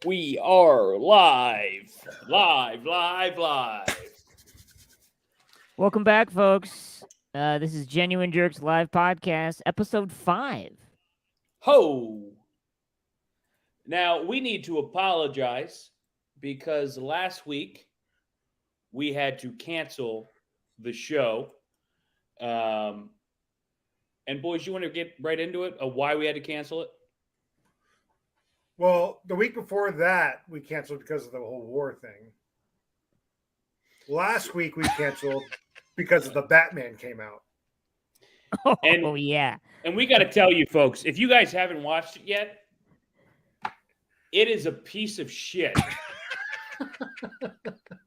We are live. Welcome back, folks. This is Genuine Jerks Live Podcast, episode 5. Ho! Now, we need to apologize because last week we had to cancel the show. And, boys, you want to get right into it of why we had to cancel it? Well, the week before that, we canceled because of the whole war thing. Last week, we canceled because of the Batman came out. Oh, yeah. And we got to tell you, folks, if you guys haven't watched it yet, it is a piece of shit.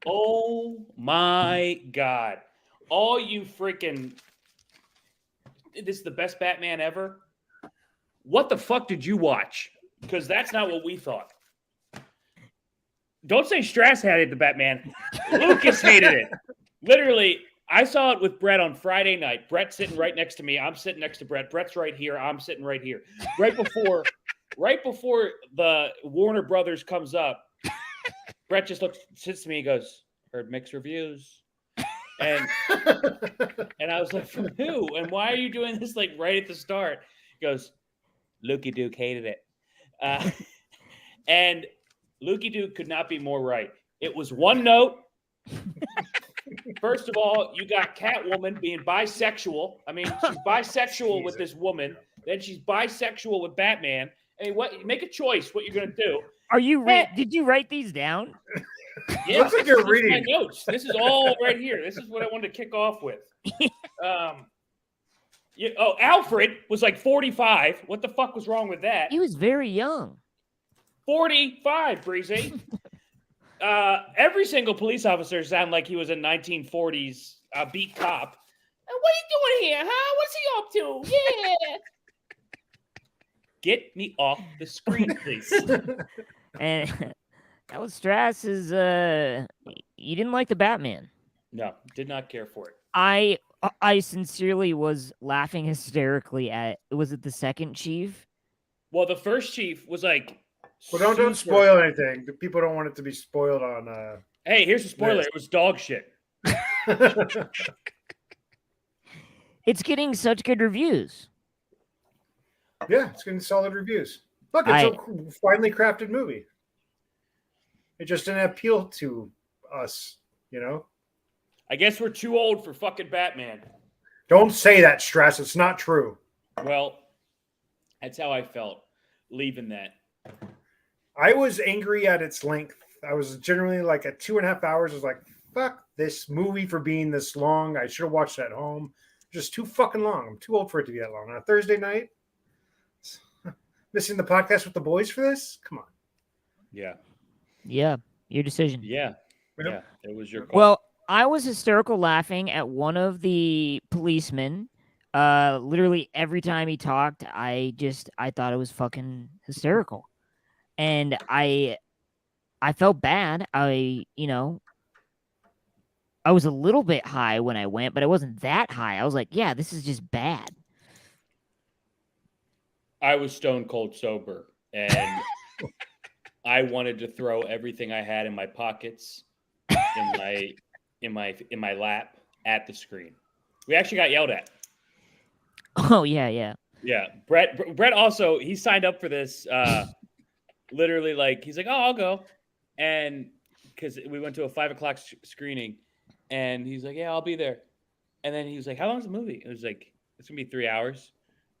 Oh, my God. All you freaking... This is the best Batman ever? What the fuck did you watch? Because that's not what we thought. Don't say Strass hated the Batman. Lucas hated it. Literally, I saw it with Brett on Friday night. Brett's sitting right next to me. I'm sitting next to Brett. Brett's right here. I'm sitting right here. Right before the Warner Brothers comes up, Brett just sits to me and goes, "Heard mixed reviews." And I was like, "From who? And why are you doing this like right at the start?" He goes, "Lukey Duke hated it." And Lukey Duke could not be more right. It was one note. First of all, you got Catwoman being bisexual. I mean, she's bisexual with this woman. Then she's bisexual with Batman. I mean, what? Make a choice what you're going to do. Are you did you write these down? Yeah, Looks like you're reading my notes. This is all right here. This is what I wanted to kick off with. Alfred was like 45. What the fuck was wrong with that? He was very young. 45, Breezy. Every single police officer sounded like he was a 1940s beat cop. What are you doing here, huh? What's he up to? Yeah. Get me off the screen, please. And that was Strass's, you didn't like the Batman. No, did not care for it. I sincerely was laughing hysterically at, was it the second chief? Well, the first chief was like... Well, don't spoil anything. People don't want it to be spoiled on... Hey, here's a spoiler. It was dog shit. It's getting such good reviews. Yeah, it's getting solid reviews. Look, it's a finely crafted movie. It just didn't appeal to us, you know? I guess we're too old for fucking Batman. Don't say that, Strass. It's not true. Well, that's how I felt leaving that. I was angry at its length. I was generally like at 2.5 hours. I was like, fuck this movie for being this long. I should have watched it at home. Just too fucking long. I'm too old for it to be that long. On a Thursday night, missing the podcast with the boys for this? Come on. Yeah. Yeah, your decision. Yeah, it was your call. Well, I was hysterical laughing at one of the policemen. Literally every time he talked, I thought it was fucking hysterical. And I felt bad. I was a little bit high when I went, but I wasn't that high. I was like, yeah, this is just bad. I was stone cold sober, and I wanted to throw everything I had in my pockets, in my lap at the screen. We actually got yelled at. Oh yeah. Yeah, Brett also, he signed up for this. Literally, like, he's like, "Oh, I'll go," and because we went to a 5:00 screening, and he's like, "Yeah, I'll be there," and then he was like, "How long's the movie?" It was like, "It's gonna be 3 hours,"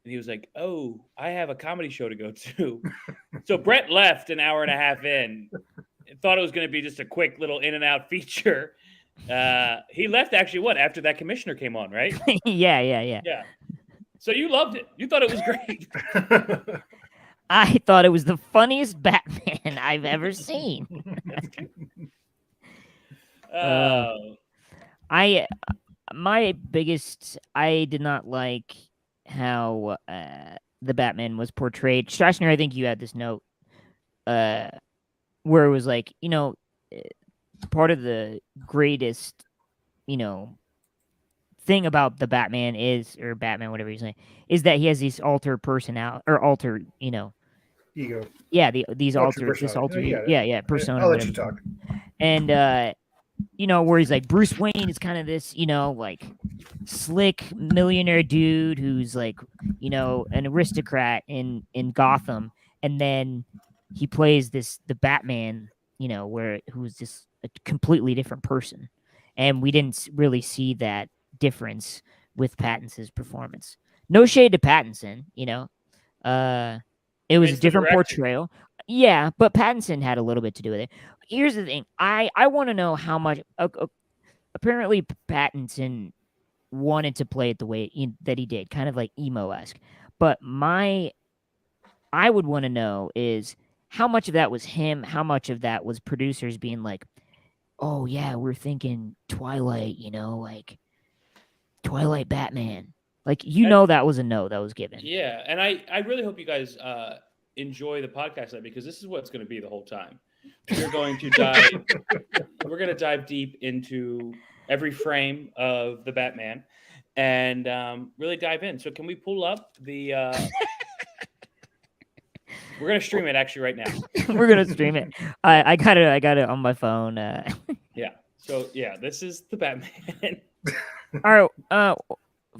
and he was like, "Oh, I have a comedy show to go to," so Brett left an hour and a half in, and thought it was gonna be just a quick little in and out feature. He left actually after that commissioner came on, right? Yeah. So you loved it. You thought it was great. I thought it was the funniest Batman I've ever seen. I did not like how the Batman was portrayed. Strasner, I think you had this note where it was like, part of the greatest, thing about the Batman or Batman, whatever you're saying, is that he has these alter personality or alter, ego. Yeah, these Oh, true altered, this personality. altered, Oh, yeah, persona. I'll let you whatever. talk. And where he's like Bruce Wayne is kind of this, like slick millionaire dude who's like, an aristocrat in Gotham, and then he plays the Batman, who's just a completely different person, and we didn't really see that difference with Pattinson's performance. No shade to Pattinson, it was a It's the different direction. portrayal. Yeah, but Pattinson had a little bit to do with it. Here's the thing. I want to know how much. Apparently, Pattinson wanted to play it the way that he did, kind of like emo-esque. But I would want to know is how much of that was him, how much of that was producers being like, oh yeah, we're thinking Twilight, like Twilight Batman. Like, that was a no that was given. Yeah, and I really hope you guys enjoy the podcast because this is what it's going to be the whole time. We're going to dive deep into every frame of the Batman and really dive in. So can we pull up the we're going to stream it actually right now. We're going to stream it. I got it on my phone. Yeah. So yeah, this is the Batman. All right,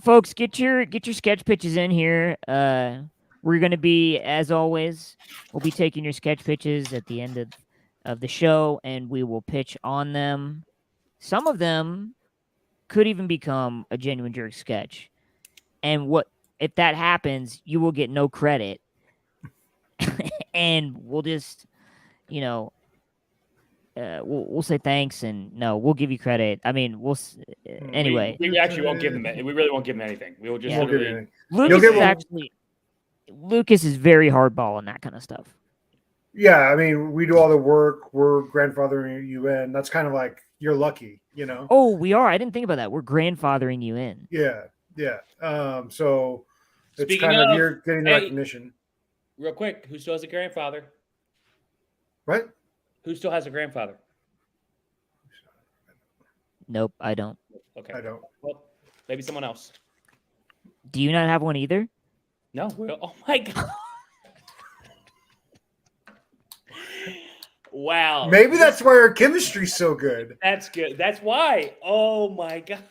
folks, get your sketch pitches in here. We're going to be, as always, we'll be taking your sketch pitches at the end of the show, and we will pitch on them. Some of them could even become a Genuine Jerk sketch. And if that happens, you will get no credit. And we'll just, we'll say thanks, and no, we'll give you credit. I mean, anyway. We actually won't give them. We really won't give them anything. We will just literally. Lucas is very hardball on that kind of stuff. Yeah, I mean, we do all the work. We're grandfathering you in. That's kind of like you're lucky, Oh, we are. I didn't think about that. We're grandfathering you in. Yeah. So it's Speaking kind of of, you're getting the recognition. Real quick, who still has a grandfather? What? Who still has a grandfather? Nope, I don't. Okay. I don't. Well, maybe someone else. Do you not have one either? No. Oh my god. Wow. Maybe that's why our chemistry's so good. That's good. That's why. Oh my god.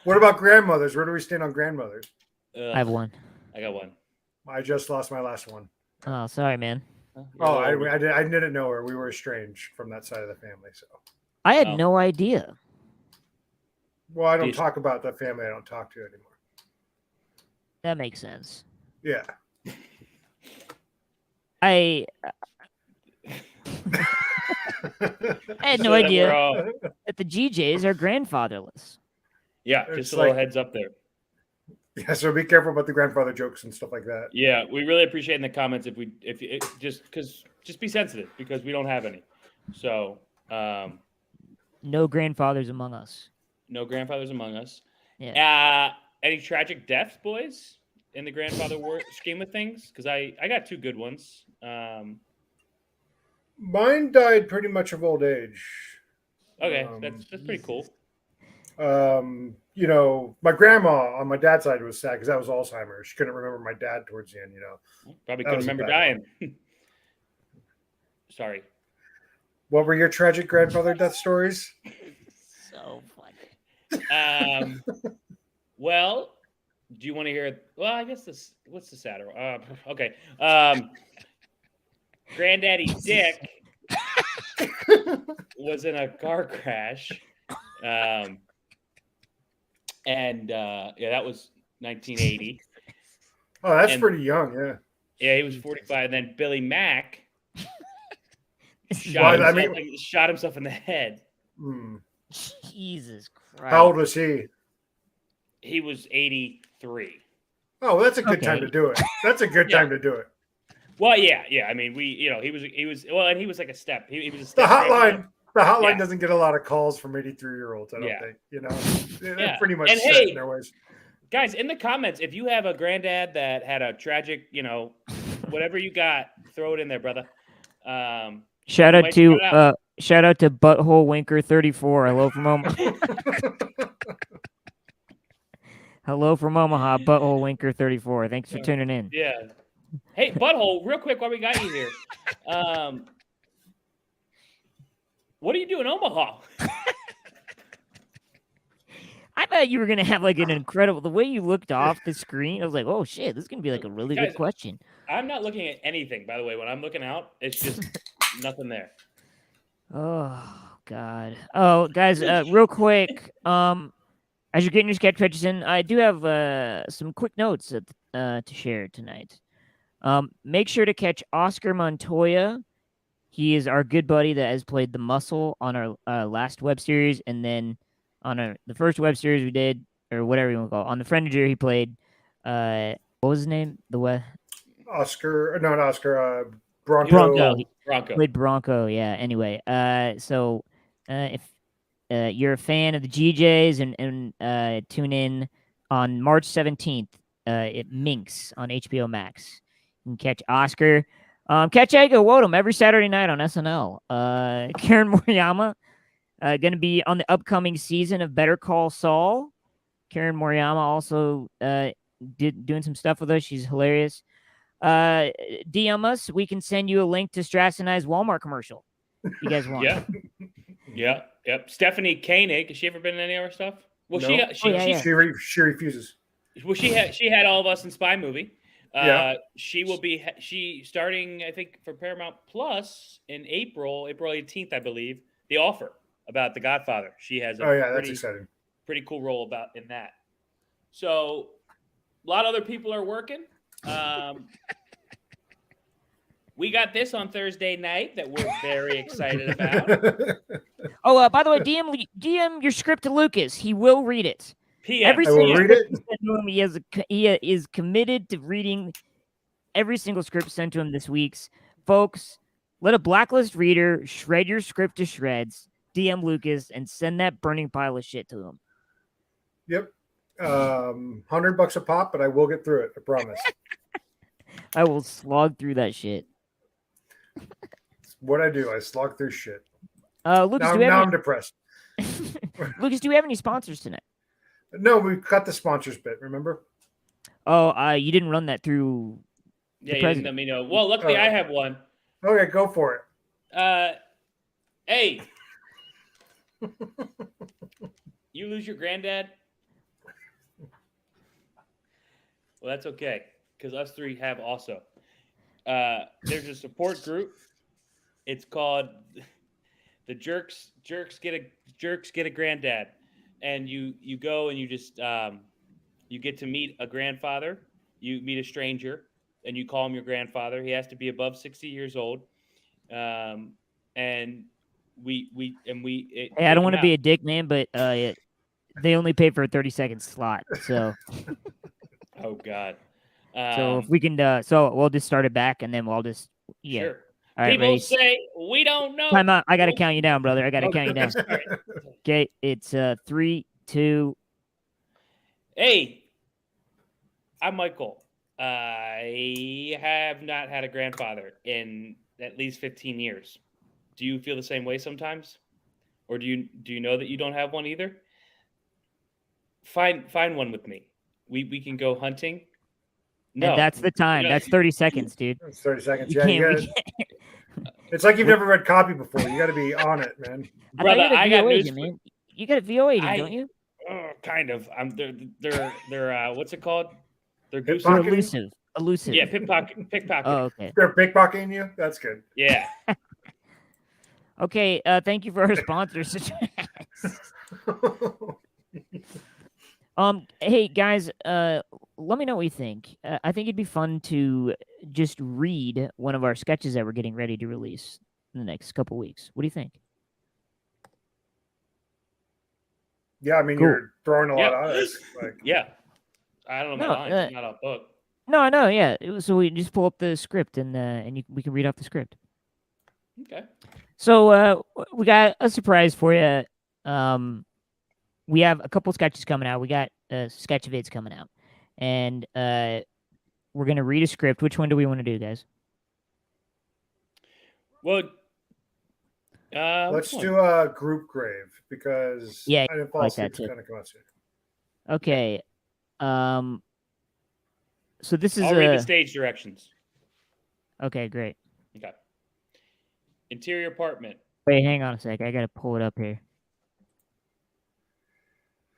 What about grandmothers? Where do we stand on grandmothers? I have one. I got one. I just lost my last one. Oh, sorry, man. I didn't know her. We were estranged from that side of the family. So I had no idea. Well, I don't talk about the family I don't talk to anymore. That makes sense. Yeah. I had no idea that the GJs are grandfatherless. Yeah, just a little heads up there. Yeah, so be careful about the grandfather jokes and stuff like that. Yeah, we really appreciate in the comments just be sensitive because we don't have any. So no grandfathers among us. No grandfathers among us. Yeah. Any tragic deaths, boys, in the grandfather scheme of things? Because I got two good ones. Mine died pretty much of old age. Okay, that's pretty cool. My grandma on my dad's side was sad because that was Alzheimer's. She couldn't remember my dad towards the end, Probably couldn't remember dying. Sorry. What were your tragic grandfather death stories? So funny. Well, do you want to hear it? Well, I guess what's the sadder? Okay. Granddaddy Dick was in a car crash. And that was 1980. Oh, that's pretty young, yeah. Yeah, he was 45. And then Billy Mack shot himself in the head. Jesus Christ. How old was he? He was 83. Oh, well, that's a good time to do it. That's a good time to do it. Well, yeah. I mean, he was well, and he was like a step. He was a step. The hotline doesn't get a lot of calls from 83-year-olds, I don't think. They're pretty much set in their ways. Guys, in the comments, if you have a granddad that had a tragic, whatever you got, throw it in there, brother. Shout out to Butthole Winker 34. Hello from Omaha. Hello from Omaha, Butthole Winker 34. Thanks for tuning in. Yeah. Hey, butthole, real quick while we got you here. What do you do in Omaha? I thought you were gonna have like an incredible. The way you looked off the screen, I was like, "Oh shit, this is gonna be like a really Guys, good question." I'm not looking at anything, by the way. When I'm looking out, it's just nothing there. Oh God. Oh, guys, real quick. As you're getting your sketch pitches in, I do have some quick notes to share tonight. Make sure to catch Oscar Montoya. He is our good buddy that has played the Muscle on our last web series, and then on the first web series we did, or whatever you want to call it, on the Friendager, he played what was his name? Oscar, no, not Oscar. Bronco. Bronco. Bronco. Played Bronco. Yeah. Anyway, so if you're a fan of the GJs and tune in on March 17th at Minx on HBO Max. You can catch Oscar. Catch Ego Wodum every Saturday night on SNL. Karen Moriyama going to be on the upcoming season of Better Call Saul. Karen Moriyama also doing some stuff with us. She's hilarious. DM us. We can send you a link to Strassenized Walmart commercial if you guys want. Yeah. Yep. Stephanie Koenig, has she ever been in any of our stuff? Well, No. She refuses. Well, she had all of us in Spy Movie. Yeah. She will be starting, I think, for Paramount Plus in April 18th, I believe. The Offer about The Godfather. She has that's exciting. Pretty cool role in that. So a lot of other people are working. We got this on Thursday night that we're very excited about. Oh, by the way, DM your script to Lucas. He will read it. PM. I will read it. He is committed to reading every single script sent to him this week's. Folks, let a blacklist reader shred your script to shreds, DM Lucas, and send that burning pile of shit to him. Yep. $100 a pop, but I will get through it. I promise. I will slog through that shit. It's what I do. I slog through shit. Lucas, I'm depressed. Lucas, do we have any sponsors tonight? No, we cut the sponsors bit. Remember? Oh, you didn't run that through. Yeah, you didn't let me know. Well, luckily I have one. Okay, go for it. Hey, you lose your granddad? Well, that's okay, because us three have also. There's a support group. It's called the Jerks Get a Granddad, and you go and you just you get to meet a grandfather. You meet a stranger, and you call him your grandfather. He has to be above 60 years old, and we. Hey, I don't want to be a dick, man, but they only pay for a 30-second slot, so. Oh God. So if we can, so we'll just start it back, and then we'll just Sure. All right, People ready? say we don't know. Time out. I gotta count you down, brother. I gotta count you down. Right. Okay, it's 3, 2. Hey, I'm Michael. I have not had a grandfather in at least 15 years. Do you feel the same way sometimes, or do you know that you don't have one either? Find one with me. We can go hunting. No, And that's the time. That's 30 seconds, dude. It's 30 seconds. You can't. It's like you've never read copy before. You got to be on it, man. Brother, I got news, man. You got a VOA agent, don't you? Kind of. They're what's it called? They're elusive. Yeah, pickpocket. Oh, okay. They're pickpocketing you. That's good. Yeah. Okay. Thank you for our sponsors. Hey guys, let me know what you think. I think it'd be fun to just read one of our sketches that we're getting ready to release in the next couple weeks. What do you think? Yeah, I mean, Cool. You're throwing a lot at us. Like, Yeah. I don't know my lines. It's not a book. No, I know. Yeah, so we just pull up the script and we can read off the script. Okay. So we got a surprise for you. We have a couple sketches coming out. We got sketch vids coming out, and we're gonna read a script. Which one do we want to do, guys? Well, let's do a group grave because I didn't fall like asleep. that too. Kind of come out soon. Okay. So this is I'll read the stage directions. Okay, great. Okay. Interior apartment. Wait, hang on a sec. I gotta pull it up here.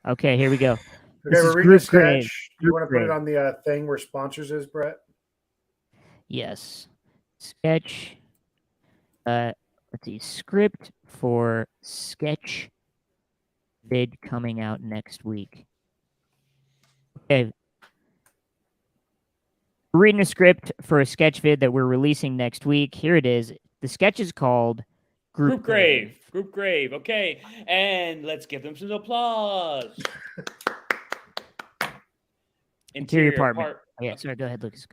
Okay, here we go. Okay, This we're is reading a group grave. sketch. Do you want to put it grave. on the thing where sponsors is, Brett? Yes. Sketch. Let's see. Script for sketch vid coming out next week. Okay. We're reading a script for a sketch vid that we're releasing next week. Here it is. The sketch is called Group grave. Group grave. Okay. And let's give them some applause. Interior apartment. Oh, yeah, sorry, go ahead, Lucas.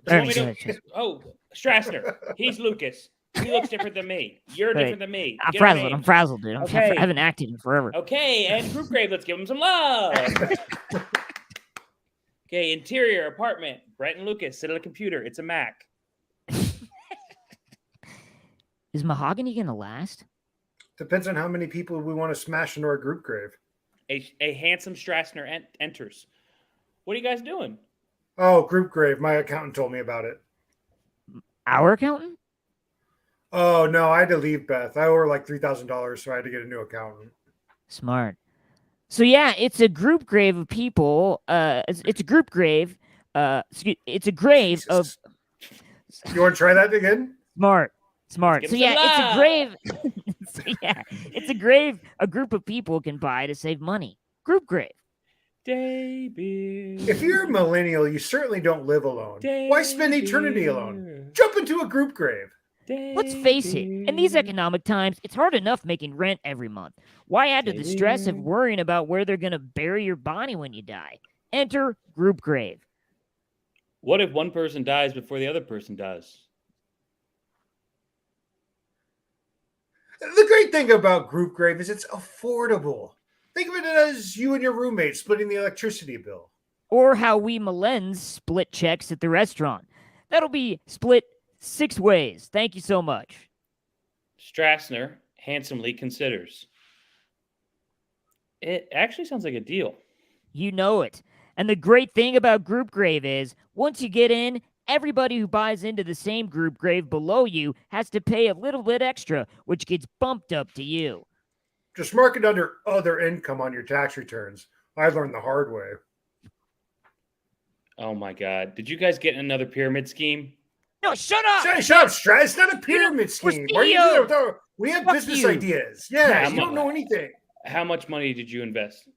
Oh, Strassner. He's Lucas. He looks different than me. You're different than me. I'm Get our frazzled. I'm names. frazzled, dude. Okay. I haven't acted in forever. Okay, and group grave. Let's give him some love. Okay, interior apartment. Brett and Lucas sit at a computer. It's a Mac. Is mahogany gonna last? Depends on how many people we want to smash into our group grave. A handsome Strassner enters. What are you guys doing? Oh, group grave. My accountant told me about it. Our accountant? Oh, no, I had to leave Beth. I owe her like $3,000, so I had to get a new accountant. Smart. So yeah, it's a group grave of people. It's a group grave. It's a grave of. You want to try that again? Smart. Give So us yeah, some it's a love. grave. So, yeah, it's a grave a group of people can buy to save money. Group grave. Daybreak. If you're a millennial, you certainly don't live alone. Why spend eternity alone? Jump into a group grave. Let's face it, in these economic times, it's hard enough making rent every month. Why add to the stress of worrying about where they're going to bury your body when you die? Enter group grave. What if one person dies before the other person does? The great thing about group grave is it's affordable. Think of it as you and your roommate splitting the electricity bill. Or how we Malens split checks at the restaurant. That'll be split 6 ways. Thank you so much. Strassner handsomely considers. It actually sounds like a deal. You know it. And the great thing about group grave is, once you get in, everybody who buys into the same group grave below you has to pay a little bit extra, which gets bumped up to you. Just mark it under other income on your tax returns. I learned the hard way. Oh my God. Did you guys get another pyramid scheme? No, shut up! Shut up, Strat. It's not a pyramid scheme. Why are you doing that with our... We have Fuck business you. ideas. Yeah, How you don't know anything. How much money did you invest?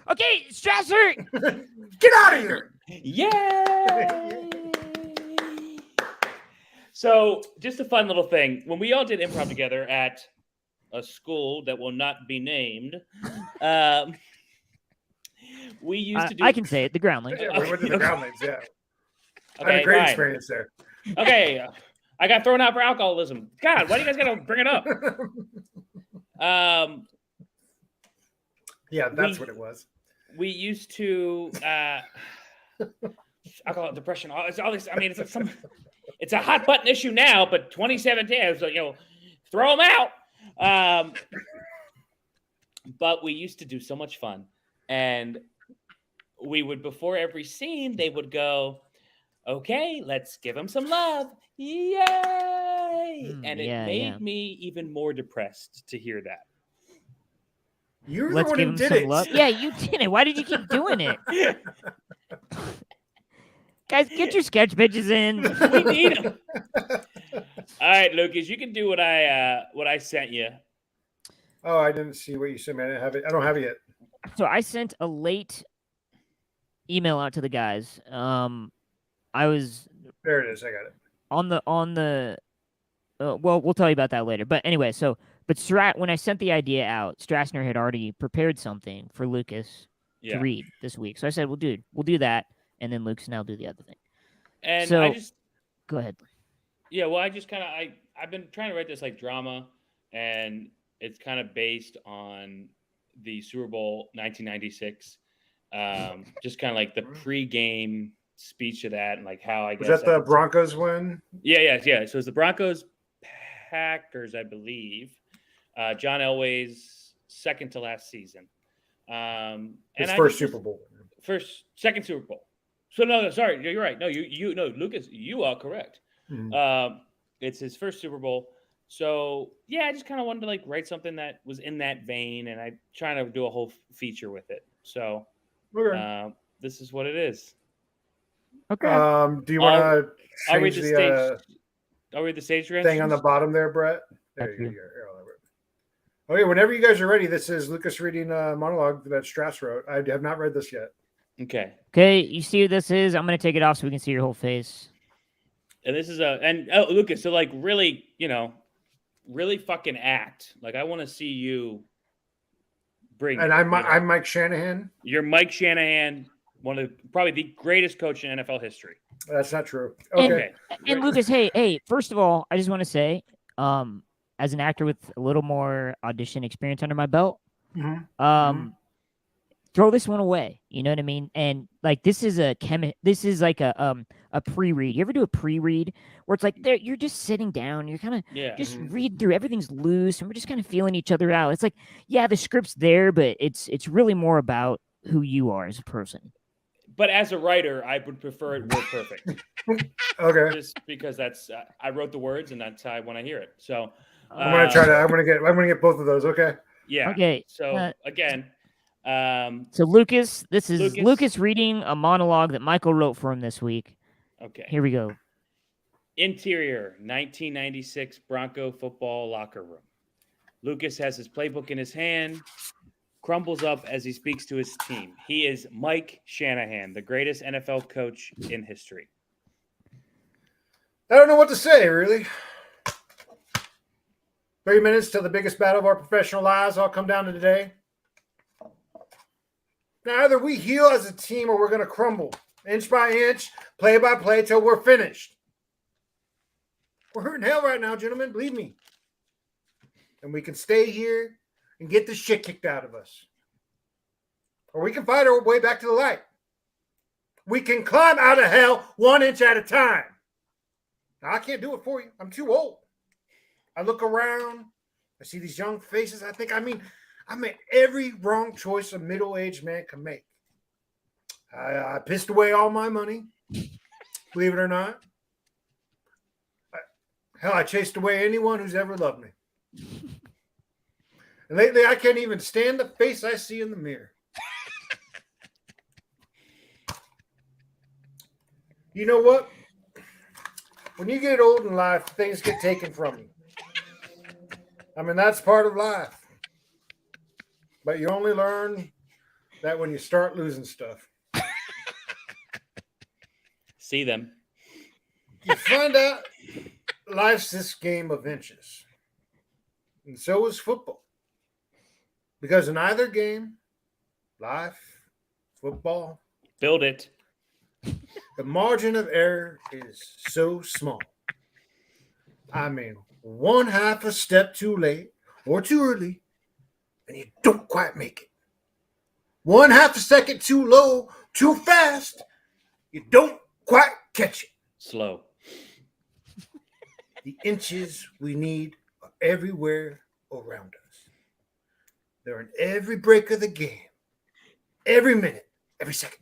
Okay, Strasser! Get out of here. Yay! So, just a fun little thing. When we all did improv together at a school that will not be named, we used to do... I can say it, the Groundlings. Yeah, we went to the Groundlings, yeah. I had Okay, a great fine. experience there. Okay, I got thrown out for alcoholism. God, why do you guys gotta bring it up? Yeah, that's what it was. We used to alcohol, depression, all this. I mean, it's a hot button issue now, but 2017, so throw them out. But we used to do so much fun, and we would, before every scene, they would go, "Okay, let's give them some love, yay!" And it made me even more depressed to hear that. You're Let's the one give who him did some it. love. Yeah, you did it. Why did you keep doing it? Guys, get your sketch bitches in. We need them. All right, Lucas, you can do what I sent you. Oh, I didn't see what you sent me. I didn't have it. I don't have it yet. So I sent a late email out to the guys. I was There it is. I got it. on the well, we'll tell you about that later. But anyway, but when I sent the idea out, Strassner had already prepared something for Lucas to read this week. So I said, "Well, dude, we'll do that, and then Lucas and I'll do the other thing." And so, I just go ahead. Yeah, well, I just kind of I've been trying to write this like drama, and it's kind of based on the Super Bowl 1996. Just kind of like the pregame speech of that, and like how I guess was that the Broncos win? Yeah. So it's the Broncos Packers, I believe. John Elway's second to last season. His first Super Bowl. Second Super Bowl. So no, sorry, you're right. No, no, Lucas, you are correct. It's his first Super Bowl. So yeah, I just kind of wanted to like write something that was in that vein, and I trying to do a whole feature with it. So this is what it is. Okay. Do you want to I'll read change the the stage. I'll read the stage thing on the bottom there, Brett? There Thank you you. go. Here, I'll have it. Okay, whenever you guys are ready, this is Lucas reading a monologue that Strass wrote. I have not read this yet. Okay. Okay, you see what this is? I'm gonna take it off so we can see your whole face. And this is Lucas, so like really, really fucking act. Like I want to see you bring. And I'm Mike Shanahan. You're Mike Shanahan, one of probably the greatest coach in NFL history. That's not true. Okay. And Lucas, hey, first of all, I just want to say, as an actor with a little more audition experience under my belt, throw this one away. You know what I mean? And like this is like a pre-read. You ever do a pre-read where it's like you're just sitting down, you're kind of just reading through, everything's loose, and we're just kind of feeling each other out. It's like, yeah, the script's there, but it's really more about who you are as a person. But as a writer, I would prefer it word perfect. Okay. Just because that's I wrote the words, and that's how I want to hear it. So I'm gonna try to. I'm gonna get both of those. Okay. Yeah. Okay. So again. So Lucas, this is Lucas reading a monologue that Michael wrote for him this week. Okay. Here we go. Interior, 1996 Bronco football locker room. Lucas has his playbook in his hand, crumbles up as he speaks to his team. He is Mike Shanahan, the greatest NFL coach in history. I don't know what to say, really. 30 minutes till the biggest battle of our professional lives all come down to today. Now, either we heal as a team or we're going to crumble, inch by inch, play by play, till we're finished. We're hurting hell right now, gentlemen, believe me. And we can stay here and get the shit kicked out of us. Or we can fight our way back to the light. We can climb out of hell 1 inch at a time. Now, I can't do it for you. I'm too old. I look around. I see these young faces. I made every wrong choice a middle-aged man can make. I pissed away all my money, believe it or not. I chased away anyone who's ever loved me. And lately, I can't even stand the face I see in the mirror. You know what? When you get old in life, things get taken from you. I mean, that's part of life. But you only learn that when you start losing stuff. See them. You find out life's this game of inches. And so is football. Because in either game, life, football, build it. The margin of error is so small. I mean, 1/2 a step too late or too early, and you don't quite make it. 1/2 a second too low, too fast, you don't quite catch it. Slow. The inches we need are everywhere around us. They're in every break of the game, every minute, every second.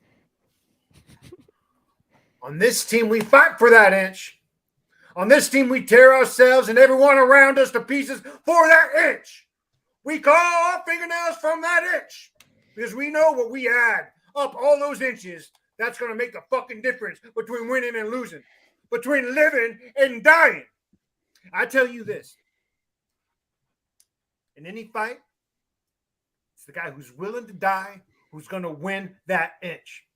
On this team, we fight for that inch. On this team, we tear ourselves and everyone around us to pieces for that inch. We claw our fingernails from that inch because we know what we add up all those inches. That's going to make the fucking difference between winning and losing, between living and dying. I tell you this. In any fight, it's the guy who's willing to die who's going to win that inch.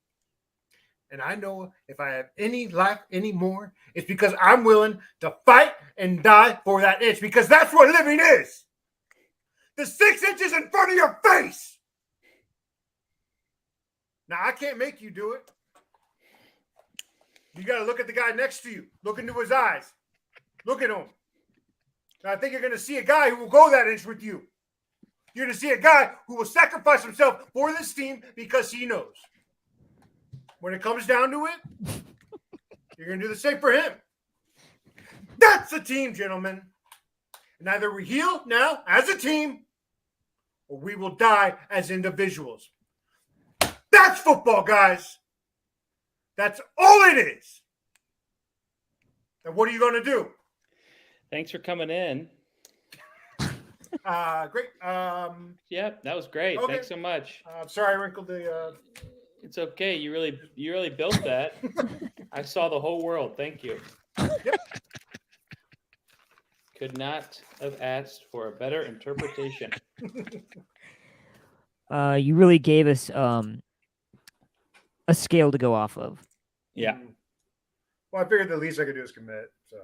And I know if I have any life anymore, it's because I'm willing to fight and die for that inch, because that's what living is. The 6 inches in front of your face. Now, I can't make you do it. You got to look at the guy next to you. Look into his eyes. Look at him. Now, I think you're going to see a guy who will go that inch with you. You're going to see a guy who will sacrifice himself for this team because he knows. When it comes down to it, you're going to do the same for him. That's a team, gentlemen. And either we heal now as a team, or we will die as individuals. That's football, guys. That's all it is. And what are you going to do? Thanks for coming in. Great. Yep, that was great. Okay. Thanks so much. Sorry I wrinkled the. It's okay. You really built that. I saw the whole world. Thank you. Yep. Could not have asked for a better interpretation. You really gave us a scale to go off of. Yeah. Well, I figured the least I could do is commit. So.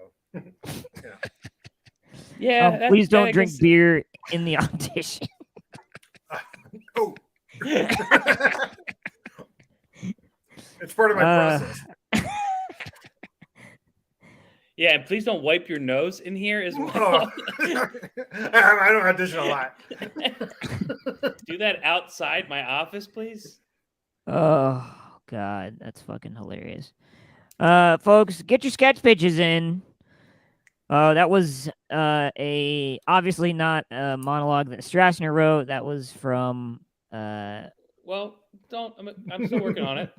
Yeah. Yeah. Please don't drink beer in the audition. Oh. It's part of my process. Yeah, and please don't wipe your nose in here as well. Oh. I don't audition a lot. Do that outside my office, please. Oh God, that's fucking hilarious. Folks, get your sketch pitches in. That was obviously not a monologue that Strassner wrote. That was from Well, I'm still working on it.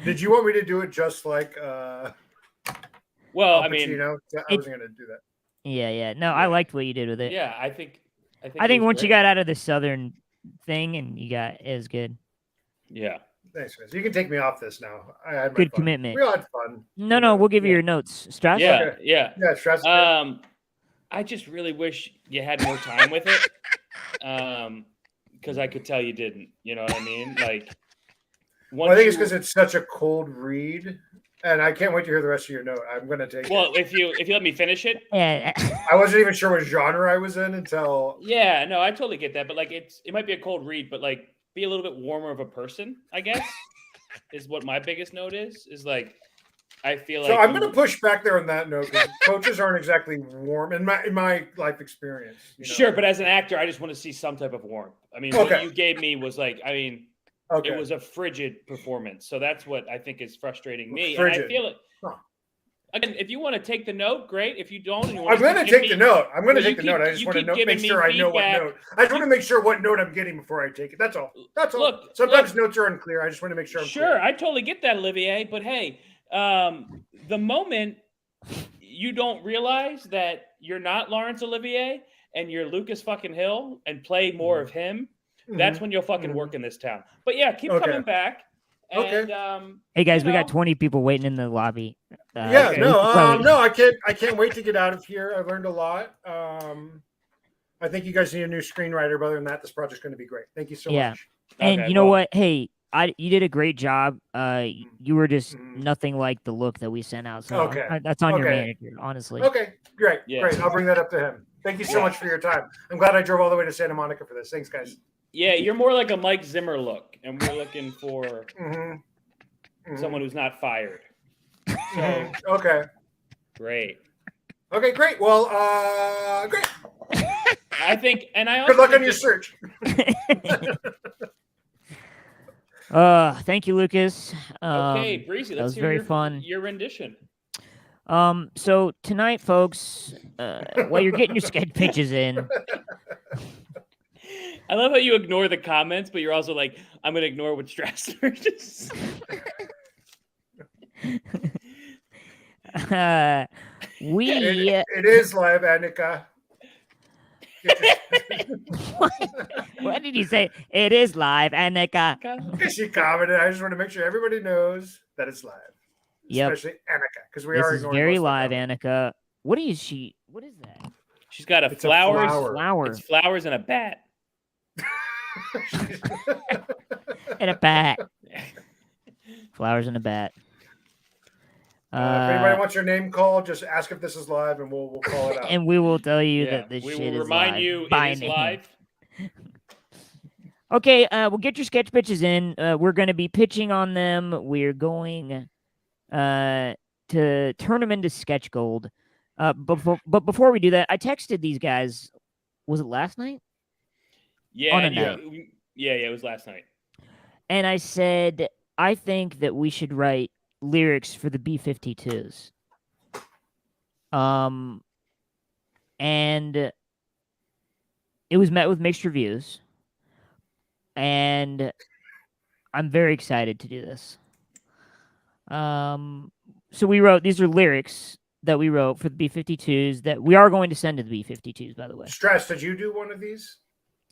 Did you want me to do it just like Well, Al I mean, Pacino? I wasn't gonna do that. Yeah. No, I liked what you did with it. yeah, I think I it think was once you great. got out of the southern thing and it was good. Yeah. Thanks, guys. You can take me off this now. I had my Good fun. commitment. We all had fun. No, we'll give you your notes. Strass? Yeah, Okay. yeah. Yeah, stress. I just really wish you had more time with it. Because I could tell you didn't. You know what I mean? Like, Well, I think it's because it's such a cold read, and I can't wait to hear the rest of your note. I'm gonna take it. Well, if you let me finish it. Yeah. I wasn't even sure what genre I was in until. Yeah, no, I totally get that, but like it might be a cold read, but like be a little bit warmer of a person, I guess, is what my biggest note is. Is like I feel like. So I'm gonna push back there on that note because coaches aren't exactly warm in my life experience. You know? Sure, but as an actor, I just want to see some type of warmth. I mean, what you gave me was like, I mean. Okay. It was a frigid performance. So that's what I think is frustrating me. Frigid. And I feel it. Huh. Again, if you want to take the note, great. If you don't, and you I'm going to take the note. I'm going to take the note. I just want to make sure I know what note. I just want to make sure what note I'm getting before I take it. That's all. That's all. Look, sometimes notes are unclear. I just want to make sure I'm clear. I totally get that, Olivier. But hey, the moment you don't realize that you're not Laurence Olivier and you're Lucas fucking Hill and play more of him, that's when you'll fucking work in this town. But yeah, keep coming back. And, hey guys, we got 20 people waiting in the lobby. No, I can't wait to get out of here. I've learned a lot. I think you guys need a new screenwriter. But other than that, this project's going to be great. Thank you so much. And you know what? Hey, you did a great job. You were just nothing like the look that we sent out. So that's on your manager, honestly. Okay, great. I'll bring that up to him. Thank you so much for your time. I'm glad I drove all the way to Santa Monica for this. Thanks, guys. Yeah, you're more like a Mike Zimmer look, and we're looking for someone who's not fired. So, okay. Great. Okay, great. Well, great. I think, and I also good luck on your search. Thank you, Lucas. Okay, Breezy, let's hear very fun. Your rendition. So tonight, folks, while you're getting your sketch pitches in. I love how you ignore the comments, but you're also like, I'm going to ignore what Strassner just It is live, Annika. What did you say? It is live, Annika. She commented. I just want to make sure everybody knows that it's live. Yep. Especially Annika, because we this are is very live, Annika. What is she? What is that? She's got It's a flower. It's flowers and a bat. And a bat. Flowers and a bat. If anybody wants your name called, just ask if this is live, and we'll call it out. And we will tell you that this shit is live. We will remind you it is live. Okay, we'll get your sketch pitches in. We're going to be pitching on them. We're going to turn them into sketch gold. But before we do that, I texted these guys. Was it last night? Yeah, on a note. Yeah, it was last night. And I said, I think that we should write lyrics for the B-52s. And it was met with mixed reviews. And I'm very excited to do this. So we wrote, these are lyrics that we wrote for the B-52s that we are going to send to the B-52s, by the way. Stress, did you do one of these?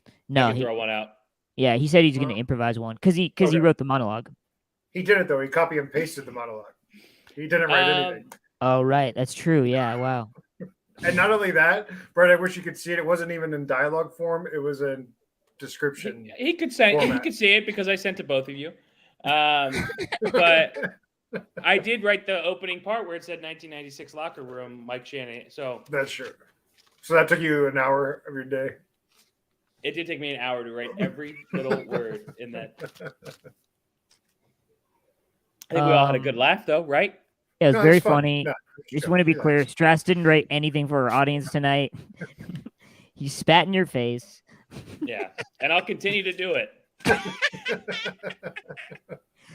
I No, can throw one out. yeah, he said he's going to improvise one because he Okay. wrote the monologue. He did it though. He copy and pasted the monologue. He didn't write anything. Oh, right. That's true. Yeah. Wow. And not only that, Brett, I wish you could see it. It wasn't even in dialogue form. It was in description. He could say he format. could see it because I sent to both of you. But I did write the opening part where it said 1996 locker room, Mike Shanahan. So That's true. So that took you an hour of your day. it did take me an hour to write every little word in that. I think we all had a good laugh, though, right? Yeah, it was No, very it's fun. funny. No, Just want to be relax. clear. Strass didn't write anything for our audience tonight. He spat in your face. Yeah, and I'll continue to do it.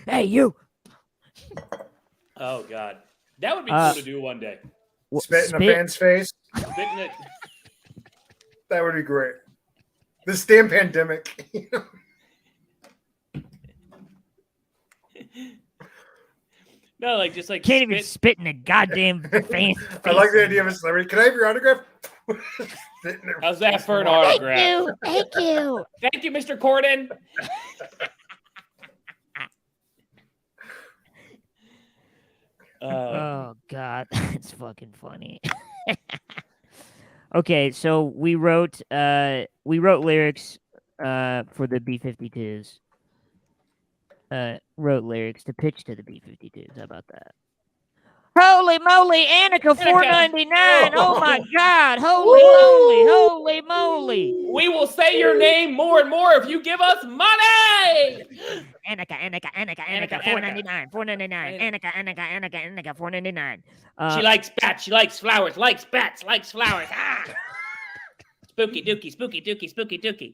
Hey, you. Oh God, that would be cool to do one day. Spit in a fan's face. Spitting it. That would be great. This damn pandemic. No, like just like Can't even spit in a goddamn fan. I like the idea of a celebrity. Can I have your autograph? Spit in their How's that face. for an autograph? Thank you. Thank you, Mr. Corden. Oh God, that's fucking funny. Okay, so we wrote lyrics for the B-52s. Wrote lyrics to pitch to the B-52s. How about that? Holy moly, Annika, $4.99. Oh my God! Holy moly! We will say your name more and more if you give us money. Annika, $4.99. Annika, $4.99. She likes bats. She likes flowers. Likes bats. Likes flowers. Ah. Spooky dookie.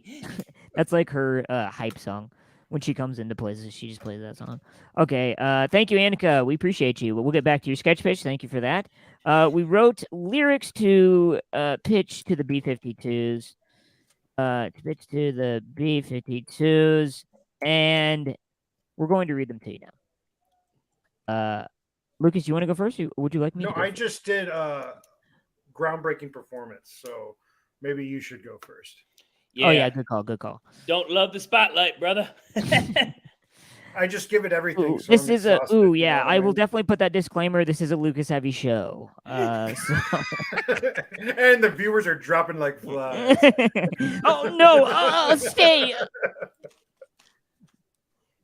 That's like her hype song. When she comes into places, she just plays that song. Okay, thank you, Annika. We appreciate you. We'll get back to your sketch pitch. Thank you for that. We wrote lyrics to pitch to the B-52s. To pitch to the B-52s, and we're going to read them to you now. Lucas, you want to go first? Or would you like me No, to go I first? just did groundbreaking performance, so maybe you should go first. Yeah. Oh, yeah, good call. Don't love the spotlight, brother. I just give it everything. Ooh, so this I'm is a exhausted, you know yeah. what I will mean? definitely put that disclaimer. This is a Lucas heavy show. So. And the viewers are dropping like flies. Oh no! Stay.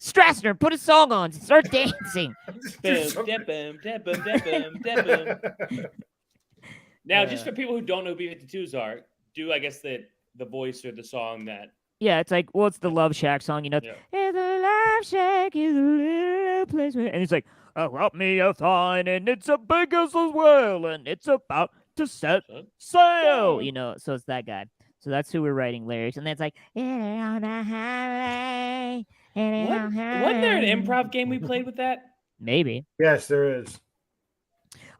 Strassner, put a song on. Start dancing. Do something. Now, just for people who don't know who B-52s are, do I guess the voice or the song that Yeah, it's like, well, it's the Love Shack song, you know. Yeah. "And the Love Shack is a little place where-" and it's like, "Oh, help me a fine, and it's a biggest as well, and it's about to set sail." You know, so it's that guy. So that's who we're writing lyrics, and then it's like, on a highway. wasn't there an improv game we played with that? Maybe. Yes, there is.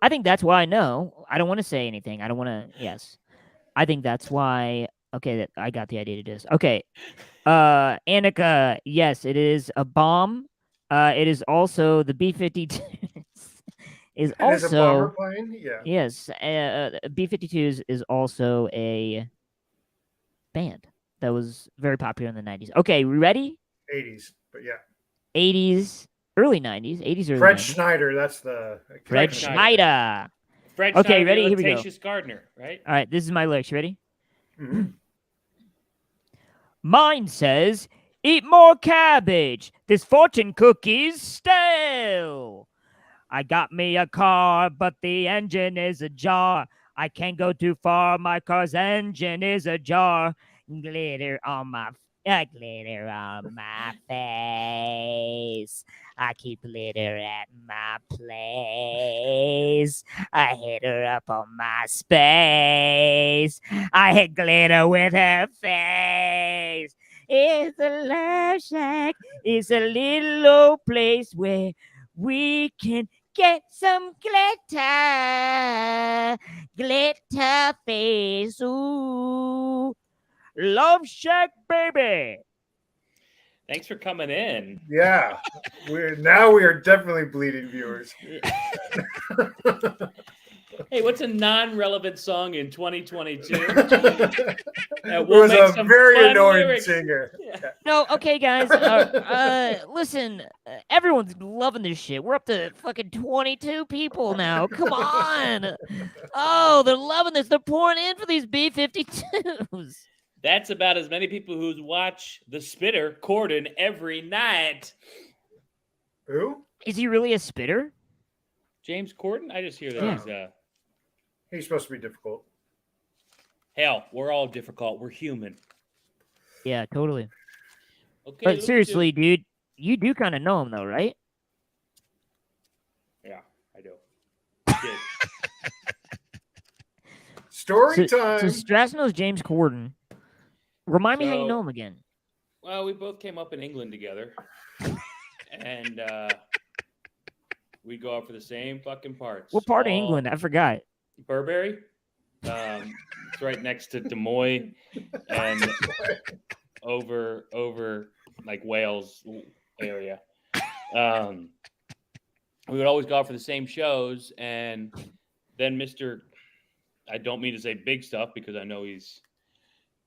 I think that's why. No, I don't want to say anything. I don't want to. Yes, I think that's why. Okay, I got the idea to do this. Okay, Annika. Yes, it is a bomb. It is also the B-52s. is And there's a bomber also plane. Yeah. yes. B-52s is also a band that was very popular in the 90s. Okay, we ready? 80s, but yeah. 80s, early 90s, 80s, early Fred 90s. Schneider, that's the Fred Schneider. Schneider. Fred Okay, Schneider, ready? the Here we go. Lactatious Gardener, right? All right, this is my lyrics. You ready? Mhm. Mine says, "Eat more cabbage. This fortune cookie's stale. I got me a car, but the engine is ajar. I can't go too far. My car's engine is ajar. Glitter on my face. I keep glitter at my place. I hit her up on my space. I hit glitter with her face. It's a love shack. It's a little old place where we can get some glitter face. Ooh, Love Shack, baby." Thanks for coming in. Yeah, we are definitely bleeding viewers. Hey, what's a non-relevant song in 2022? It We'll was make a some very fun annoying lyrics. singer. Yeah. No, okay, guys. Listen, everyone's loving this shit. We're up to fucking 22 people now. Come on. Oh, they're loving this. They're pouring in for these B-52s. That's about as many people who watch the spitter Corden every night. Who? Is he really a spitter? James Corden? I just hear that Yeah. he's He's supposed to be difficult. hell, we're all difficult. We're human. Yeah, totally. Okay. But seriously, dude, you do kind of know him, though, right? Yeah, I do. I did. Story time. So Strass knows James Corden. Remind me how you know him again. Well, we both came up in England together. And we go out for the same fucking parts. What part of England? I forgot. Burberry. It's right next to Des Moines and over like Wales area. We would always go out for the same shows, and then I don't mean to say big stuff because I know he's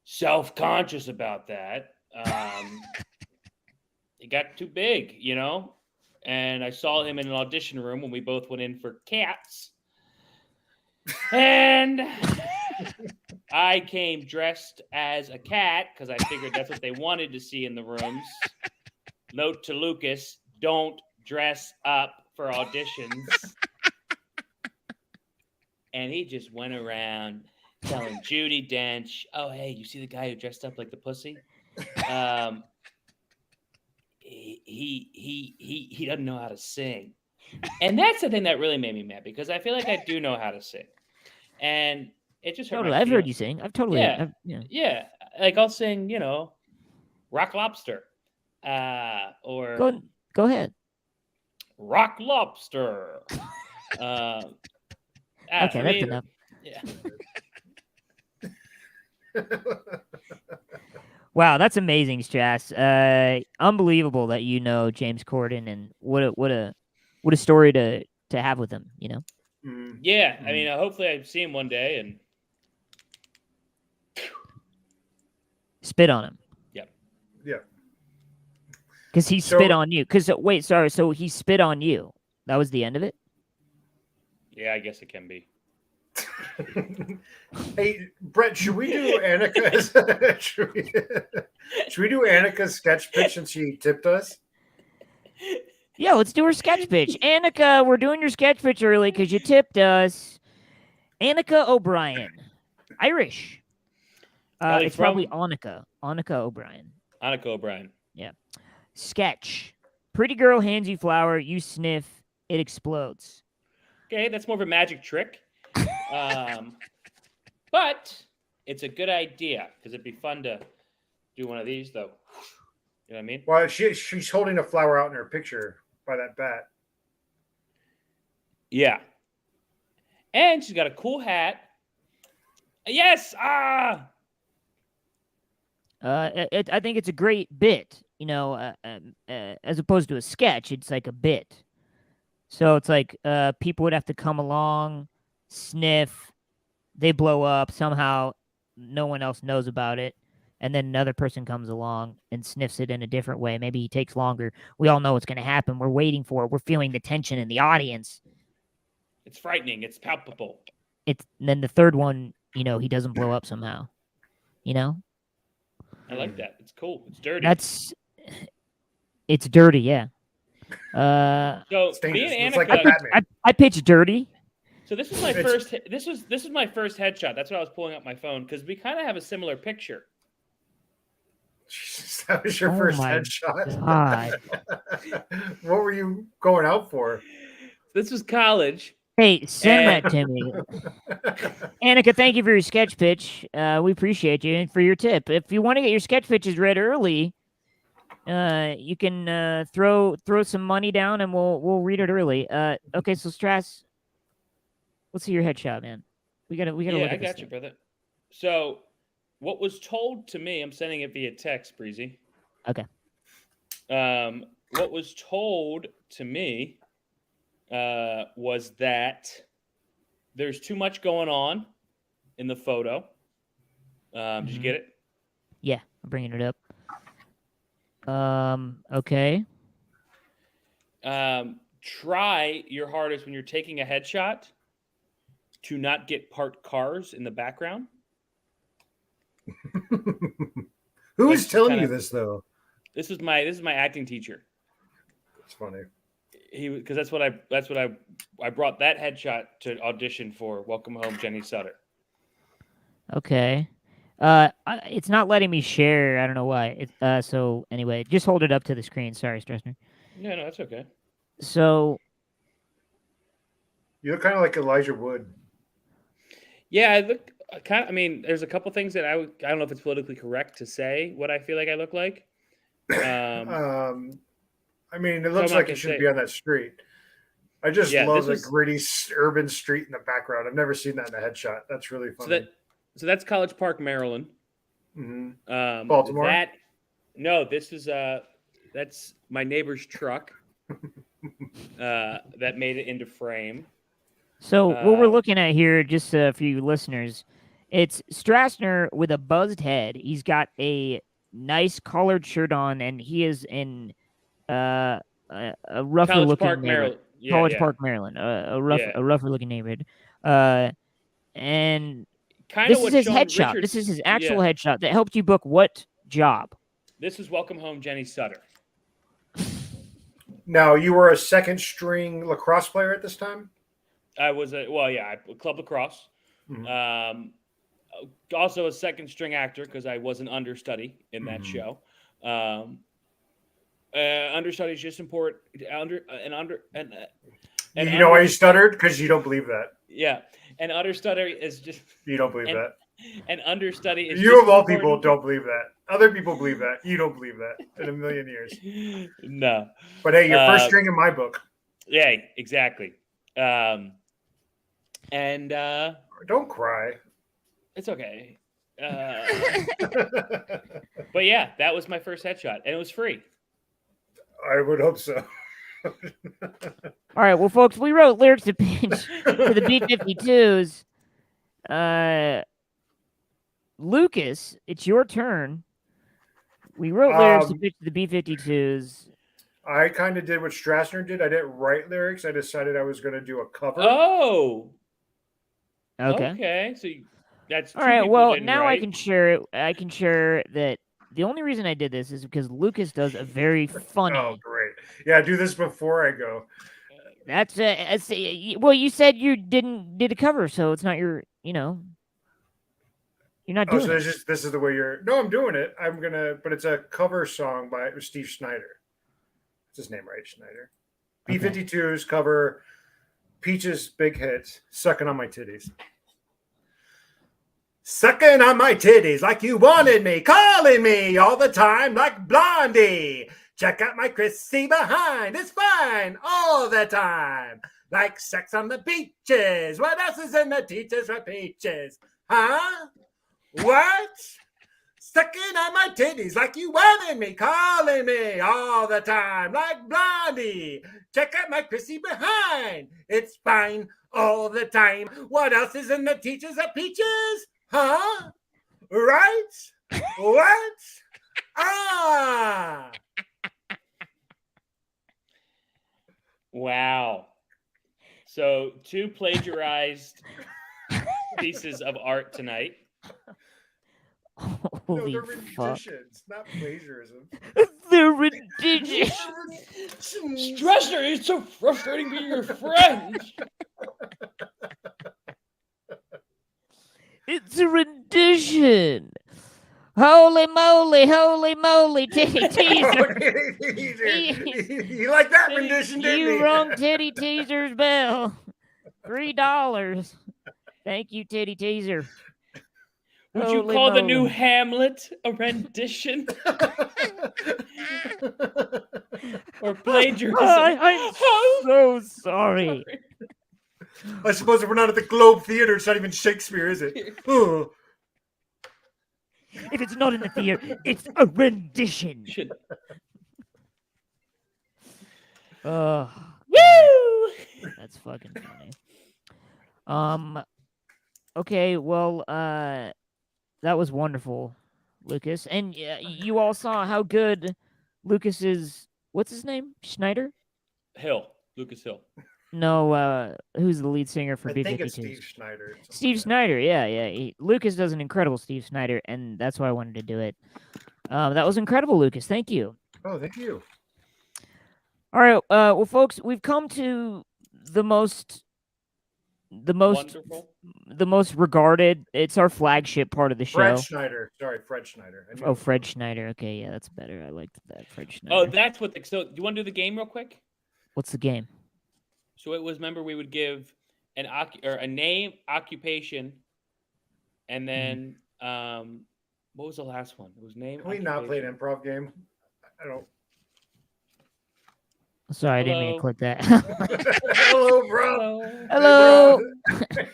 self-conscious about that. It got too big, you know? And I saw him in an audition room when we both went in for Cats. And I came dressed as a cat because I figured that's what they wanted to see in the rooms. Note to Lucas, don't dress up for auditions. And he just went around telling Judi Dench, oh, hey, you see the guy who dressed up like the pussy? He doesn't know how to sing. And that's the thing that really made me mad because I feel like I do know how to sing. And it just hurt Totally. my I've heard feelings. you sing. I've totally. Yeah. Yeah. Yeah. Like I'll sing, you know, Rock Lobster. Or Go ahead. Rock Lobster. Okay, that's enough. Yeah. Wow, that's amazing, Strass. Unbelievable that you know James Corden, and what a story to have with him. You know. Yeah, I mean, hopefully I see him one day and spit on him. Yep. Yeah. Because he spit on you. Wait, sorry. So he spit on you. That was the end of it? Yeah, I guess it can be. Hey, Brett, should we do Annika's? should we do Annika's sketch pitch since she tipped us? Yeah, let's do her sketch pitch. Annika, we're doing your sketch pitch early because you tipped us. Annika O'Brien. Irish. It's probably Annika. Annika O'Brien. Annika O'Brien. Yeah. Sketch. Pretty girl hands you flower. You sniff. It explodes. Okay, that's more of a magic trick. But it's a good idea because it'd be fun to do one of these, though. You know what I mean? Well, she's holding a flower out in her picture by that bat. Yeah. And she's got a cool hat. Yes! I think it's a great bit, you know, as opposed to a sketch. It's like a bit. So it's like people would have to come along, sniff, they blow up somehow. No one else knows about it. And then another person comes along and sniffs it in a different way. Maybe he takes longer. We all know what's going to happen. We're waiting for it. We're feeling the tension in the audience. It's frightening. It's palpable. Then the third one, you know, he doesn't blow up somehow. You know? I like that. It's cool. It's dirty. It's dirty, yeah. So me and Annika, I pitched dirty. So this was my first. This is my first headshot. That's why I was pulling up my phone because we kind of have a similar picture. Jesus, that was your first headshot. God. What were you going out for? This was college. Hey, send that to me. Annika, thank you for your sketch pitch. We appreciate you and for your tip. If you want to get your sketch pitches read early, you can throw some money down and we'll read it early. Okay, so Strass, let's see your headshot, man. We gotta look at I this got you, brother. So, what was told to me, I'm sending it via text, Breezy. Okay. What was told to me was that there's too much going on in the photo. Did you get it? Yeah, I'm bringing it up. Okay. Try your hardest when you're taking a headshot to not get parked cars in the background. Who's Like, telling kinda- you this though? This is my acting teacher. It's funny. Because that's what I brought that headshot to audition for Welcome Home, Jenny Sutter. Okay. It's not letting me share. I don't know why. So anyway, just hold it up to the screen. Sorry, Stressner. No, that's okay. So You look kind of like Elijah Wood. Yeah, I look kind of. I mean, there's a couple things that I don't know if it's politically correct to say what I feel like I look like. I mean, it looks I'm not like you gonna shouldn't say- be on that street. I just Yeah, love this the was- gritty urban street in the background. I've never seen that in a headshot. That's really funny. So that's College Park, Maryland. Mhm. Baltimore. No, this is that's my neighbor's truck. That made it into frame. So what we're looking at here, just for you listeners, it's Strassner with a buzzed head. He's got a nice collared shirt on, and he is in a rougher College looking Park, neighborhood. Maryland. Yeah, College yeah. Park, Maryland. A Yeah. rougher looking neighborhood. And Kind this of is what his Sean headshot. Richards- This is his actual yeah. headshot that helped you book what job? This is Welcome Home, Jenny Sutter. Now, you were a second string lacrosse player at this time? I was club lacrosse. Mhm. Also a second string actor because I was an understudy in that Mhm. show. Understudy is just important. You know why you stuttered? Because you don't believe that. Yeah, and understudy is just. You don't believe And- that. And understudy is. You just of all important. people don't believe that. Other people believe that. You don't believe that in a million years. No. But hey, you're first string in my book. Yeah, exactly. And Don't cry. it's okay. But yeah, that was my first headshot, and it was free. I would hope so. All right, well, folks, we wrote lyrics to pitch for the B-52s. Lucas, it's your turn. We wrote lyrics to pitch to the B-52s. I kind of did what Strassner did. I didn't write lyrics. I decided I was going to do a cover. Oh. Okay. Okay. So that's All right. Well, now write. I can share it. I can share that. The only reason I did this is because Lucas does a very funny. Oh, great! Yeah, do this before I go. Well, you said you did a cover, so it's not your. You're not doing So it. this is the way you're. No, I'm doing it. But it's a cover song by Steve Schneider. What's his name, right? Schneider. Okay. B-52s cover Peach's big hit, "Sucking on My Titties." Sucking on my titties like you wanted me, calling me all the time like Blondie. Check out my Chrissy behind, it's fine all the time. Like sex on the beaches. What else is in the teachers for peaches? Huh? What? Sucking on my titties like you wanted me, calling me all the time like Blondie. Check out my Chrissy behind, it's fine all the time. What else is in the teachers for peaches? Huh? Right? What? Ah! Wow. So 2 plagiarized pieces of art tonight. Holy they're fuck! renditions, not plagiarism. They're ridiculous. Stressor, it's so frustrating being your friend. It's a rendition. Holy moly, titty teaser. You like that rendition, didn't You you? rung titty teaser's bell. $3. Thank you, titty teaser. Would you Holy call the new moly. Hamlet a rendition or plagiarism? I'm so sorry. I suppose if we're not at the Globe Theater, it's not even Shakespeare, is it? Oh. If it's not in the theater, it's a rendition. Oh, Woo! that's fucking funny. Okay, well, that was wonderful, Lucas. And you all saw how good Lucas is. What's his name? Schneider? Lucas Hill. No, who's the lead singer for I think it's B-52s? Steve Schneider. Steve Snyder, yeah. Lucas does an incredible Steve Snyder, and that's why I wanted to do it. That was incredible, Lucas. Thank you. Oh, thank you. All right, well, folks, we've come to the most Wonderful. the most regarded. It's our flagship part of the show. Fred Schneider. Sorry, Fred Schneider. Oh, Fred Schneider. Okay, yeah, that's better. I liked that, Fred Schneider. Oh, that's what. So, do you want to do the game real quick? What's the game? So it was. Remember, we would give a name, occupation, and then what was the last one? It was name. Can we not play an improv game? I don't. Sorry, I didn't mean to click that. Hello, bro. Hello. Hey,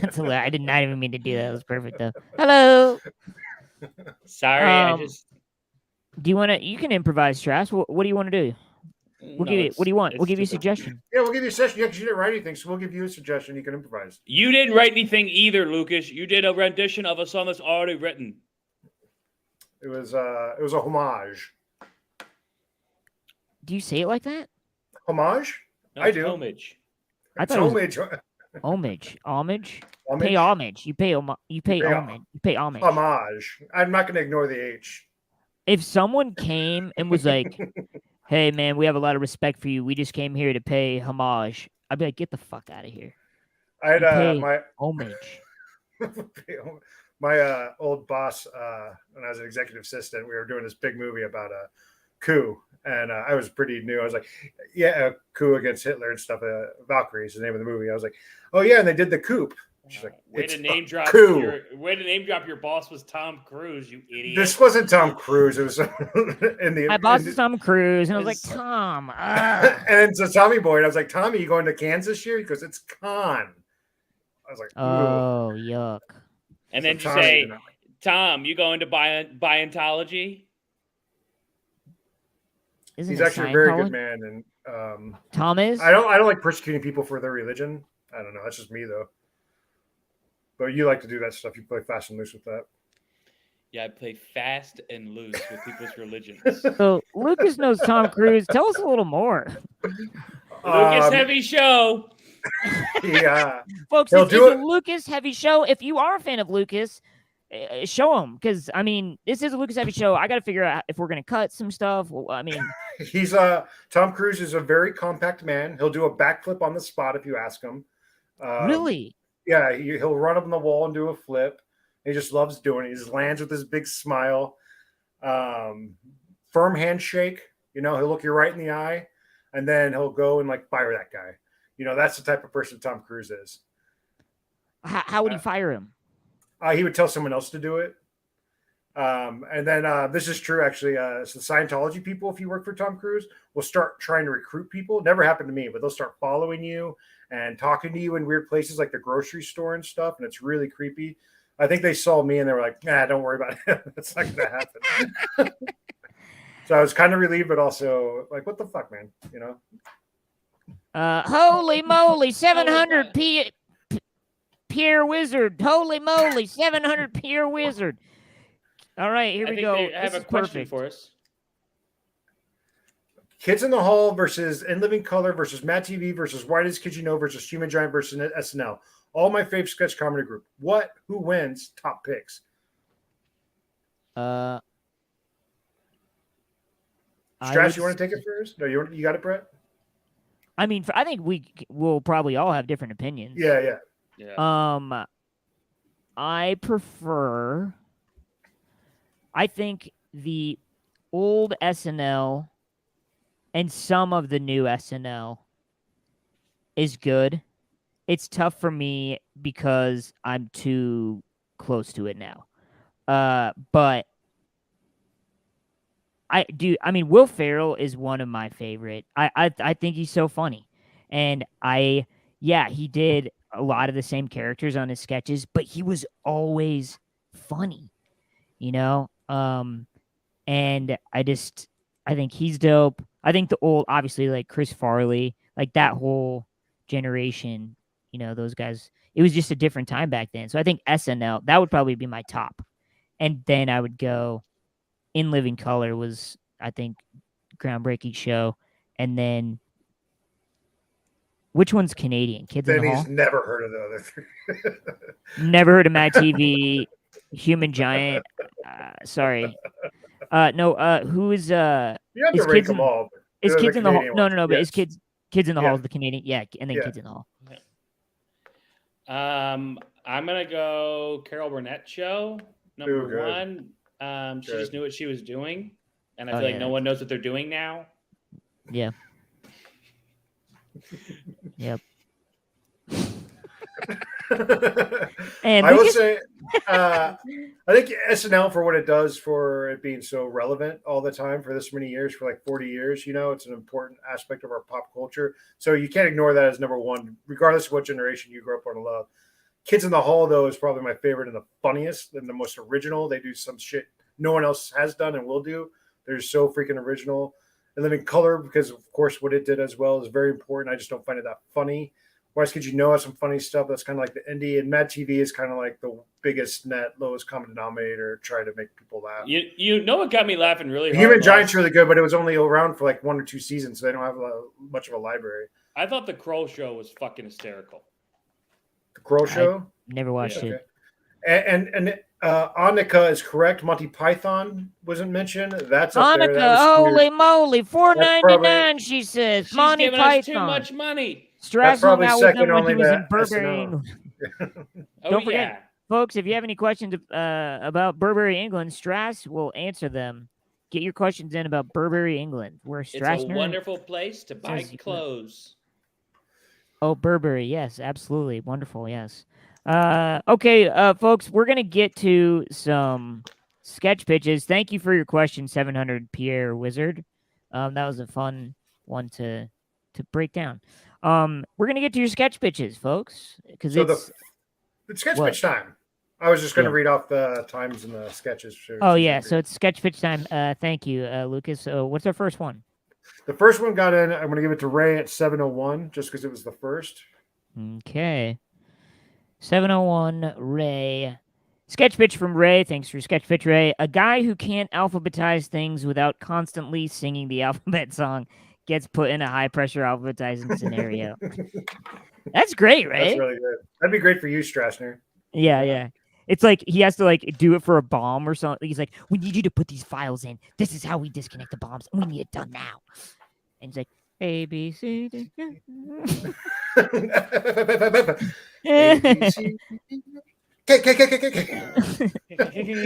That's hilarious. I did not even mean to do that. That was perfect, though. Hello. Sorry, I just. Do you want to? You can improvise, Trash. What do you want to do? We'll give you. What do you want? We'll give you a suggestion. Yeah, we'll give you a suggestion. Yeah, because you didn't write anything, so we'll give you a suggestion. You can improvise. You didn't write anything either, Lucas. You did a rendition of a song that's already written. It was a homage. Do you say it like that? Homage? No, I it's do. Homage. I It's thought it was homage. homage. Homage. Homage? Pay homage. You pay homage. You pay pay homage. You pay homage. Homage. I'm not going to ignore the H. If someone came and was like, "Hey, man, we have a lot of respect for you. We just came here to pay homage," I'd be like, "Get the fuck out of here." I had pay my homage. my old boss when I was an executive assistant. We were doing this big movie about a coup, and I was pretty new. I was like, "Yeah, a coup against Hitler and stuff." Valkyrie is the name of the movie. I was like, "Oh yeah," and they did the coup. She's like, way to name drop coup. Your boss was Tom Cruise, you idiot. This wasn't Tom Cruise. It was in the. My boss is Tom Cruise, and I was like, "Tom." And so Tommy Boy, and I was like, "Tommy, you going to Kansas this year?" He goes, "It's con." I was like, "Ooh." "Oh, yuck." And then So you Tommy say, did not- "Tom, you going to Bientology?" Isn't He's it actually a very Scientology? good man, and Tom is. I don't like persecuting people for their religion. I don't know. That's just me though. But you like to do that stuff. You play fast and loose with that. Yeah, I play fast and loose with people's religions. So Lucas knows Tom Cruise. Tell us a little more, Lucas Heavy Show. Yeah, folks. He'll It's do a it. Lucas Heavy Show. If you are a fan of Lucas, show him, because I mean, this is a Lucas Heavy Show. I got to figure out if we're gonna cut some stuff. Well, I mean, he's Tom Cruise is a very compact man. He'll do a backflip on the spot if you ask him. really. Yeah, he'll run up on the wall and do a flip. He just loves doing it. He just lands with his big smile. Firm handshake. You know, he'll look you right in the eye, and then he'll go and like fire that guy. You know, that's the type of person Tom Cruise is. How would he fire him? He would tell someone else to do it. And then this is true, actually. So the Scientology people, if you work for Tom Cruise, will start trying to recruit people. It never happened to me, but they'll start following you and talking to you in weird places like the grocery store and stuff. And it's really creepy. I think they saw me and they were like, "Nah, don't worry about it. It's not going to happen." So I was kind of relieved, but also like, what the fuck, man? You know? Holy moly, 700 Pierre Wizard. Holy moly, 700 Pierre Wizard. All right, here we go. I have This a is question perfect. for us. Kids in the Hall versus In Living Color versus Mad TV versus Why Does Kid You Know versus Human Giant versus SNL. All my favorite sketch comedy group. Who wins? Top picks. I Strash, you want to take it first? No, you got it, Brett? I mean, I think we will probably all have different opinions. Yeah. Yeah. I prefer. I think the old SNL and some of the new SNL is good. It's tough for me because I'm too close to it now. But I mean, Will Ferrell is one of my favorite. I think he's so funny. And he did a lot of the same characters on his sketches, but he was always funny, you know? And I think he's dope. I think the old, obviously, like Chris Farley, like that whole generation, you know, those guys, it was just a different time back then. So I think SNL, that would probably be my top. And then I would go In Living Color was, I think, groundbreaking show. And then which one's Canadian? Kids in Then the he's Hall? never heard of the other three. Never heard of Mad TV, Human Giant. Sorry. No, who is You have to is rank Kids them in all. is The Kids in the Hall? Canadian No, ones. no, no, but is Yes. Kids in the Yeah. Hall is the Canadian, yeah, and then Yeah. Kids in the Hall. I'm gonna go Carol Burnett show number Ooh, good. one. She Good. just knew what she was doing, and I Oh, feel like yeah. no one knows what they're doing now. Yeah. Yep. And I will Lucas? say, I think SNL for what it does for it being so relevant all the time for this many years, for like 40 years, you know, it's an important aspect of our pop culture. So you can't ignore that as number one, regardless of what generation you grew up on and love. Kids in the Hall, though, is probably my favorite and the funniest and the most original. They do some shit no one else has done and will do. They're so freaking original. And then in Color, because of course what it did as well is very important. I just don't find it that funny. Whereas Could You Know has some funny stuff that's kind of like the indie, and Mad TV is kind of like the biggest net, lowest common denominator, trying to make people laugh. You know what got me laughing really hard? Human Giant's really good, but it was only around for like 1 or 2 seasons, so they don't have much of a library. I thought the Kroll show was fucking hysterical. The Crow Show? Never watched Okay. it. And Annika is correct. Monty Python wasn't mentioned. That's up there. Annika, That was holy weird. moly, $4.99, she says. She's Monty giving Python. us too much money. Strass probably hung out with second them when only he was to in Burberry, SNL. England. Oh, Don't forget, yeah. folks, if you have any questions about Burberry, England, Strass will answer them. Get your questions in about Burberry, England. Where It's a Strassner wonderful place to buy says you- clothes. Oh, Burberry. Yes, absolutely. Wonderful. Yes. Okay, folks, we're going to get to some sketch pitches. Thank you for your question, 700 Pierre Wizard. That was a fun one to break down. We're going to get to your sketch pitches, folks, because So it's the sketch what? pitch time. I was just going to Yeah. read off the times and the sketches. Oh, yeah. So it's sketch pitch time. Thank you, Lucas. So what's our first one? The first one got in. I'm going to give it to Ray at 7:01 just because it was the first. Okay. 701 Ray. Sketch pitch from Ray. Thanks for your sketch pitch, Ray. A guy who can't alphabetize things without constantly singing the alphabet song gets put in a high pressure alphabetizing scenario. That's great, Ray. That's really good. That'd be great for you, Strassner. Yeah. It's like he has to like do it for a bomb or something. He's like, we need you to put these files in. This is how we disconnect the bombs. We need it done now. And he's like, A, B, C, D. ABC.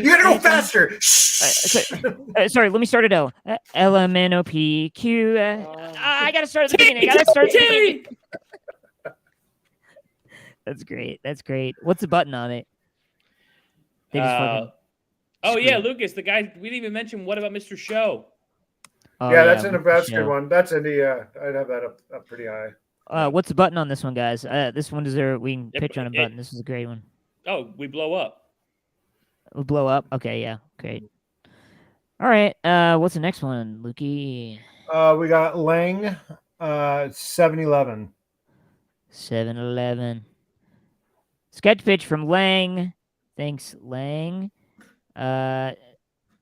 You gotta go faster. Sorry, let me start it out. L, M, N, O, P, Q. I gotta start at the beginning. That's great. That's great. What's the button on it? They just fucking Oh yeah, screw. Lucas, the guy we didn't even mention. What about Mr. Show? Oh, Yeah, that's with the that's a good show. one. That's in the. I'd have that up pretty high. What's the button on this one, guys? This one deserves. We can It- pitch on a it- button. This is a great one. Oh, we blow up. We blow up. Okay, yeah, great. All right. What's the next one, Lukey? We got Lang, 7-Eleven. 7-Eleven. Sketch pitch from Lang. Thanks, Lang.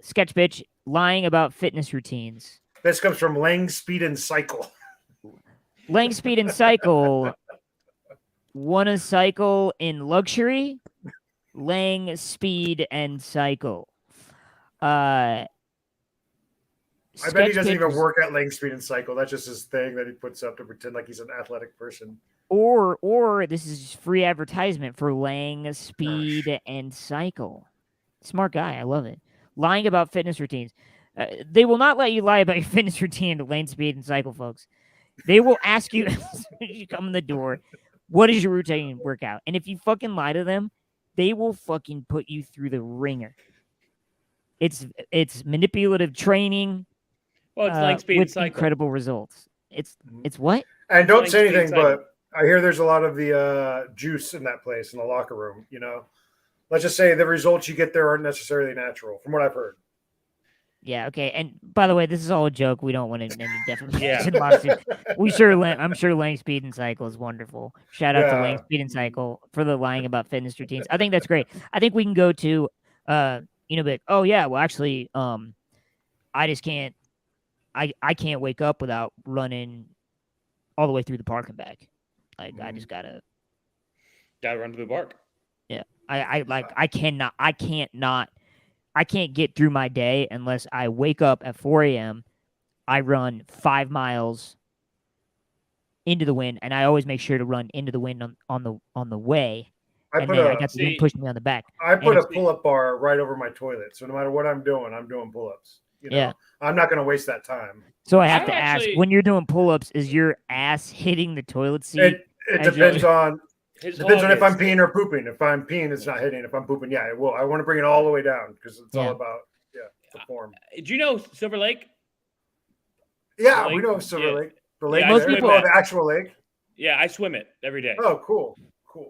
Sketch pitch: lying about fitness routines. This comes from Lang, Speed, and Cycle. Lang, speed, and cycle. Wanna cycle in luxury? Lang, speed, and cycle. I bet he sketch doesn't even pitch- work at Lang, Speed, and Cycle. That's just his thing that he puts up to pretend like he's an athletic person. Or this is just free advertisement for Lang, speed, and cycle. Smart guy. I love it. Lying about fitness routines. They will not let you lie about your fitness routine to Lane, speed, and cycle, folks. They will ask you as soon as you come in the door, what is your routine workout? And if you fucking lie to them, they will fucking put you through the ringer. It's manipulative training Well, it's like speed and with cycle. incredible results. It's what? And don't Lang, say Speed, and anything, but I hear there's a lot of the juice in that place in the locker room. You know, let's just say the results you get there aren't necessarily natural, from what I've heard. Yeah, okay. And by the way, this is all a joke. We don't want any defamation Yeah. lawsuit. I'm sure Lang Speed and Cycle is wonderful. Shout out to Lang Yeah. Speed and Cycle for the lying about fitness routines. I think that's great. I think we can go to like, oh yeah, well actually, I just can't I can't wake up without running all the way through the park and back. Like I just gotta run to the park. yeah. I can't get through my day unless I wake up at 4 a.m. I run 5 miles into the wind, and I always make sure to run into the wind on the way. I And put then a I got the wind pushing me on the back. I put And a pull-up bar right over my toilet, so no matter what I'm doing pull-ups. You know, Yeah. I'm not going to waste that time. So I have I to ask, actually- when you're doing pull-ups, is your ass hitting the toilet seat? It As depends on His depends on hog if I'm is- peeing or pooping. If I'm peeing, it's not hitting. If I'm pooping, yeah, it will. I want to bring it all the way down because it's all Yeah. about the form. Do you know Silver Lake? Yeah, Lake? we know Silver Yeah. Lake. The lake. Yeah, Most there? people- Oh, the actual lake. Yeah, I swim it every day. Oh, cool.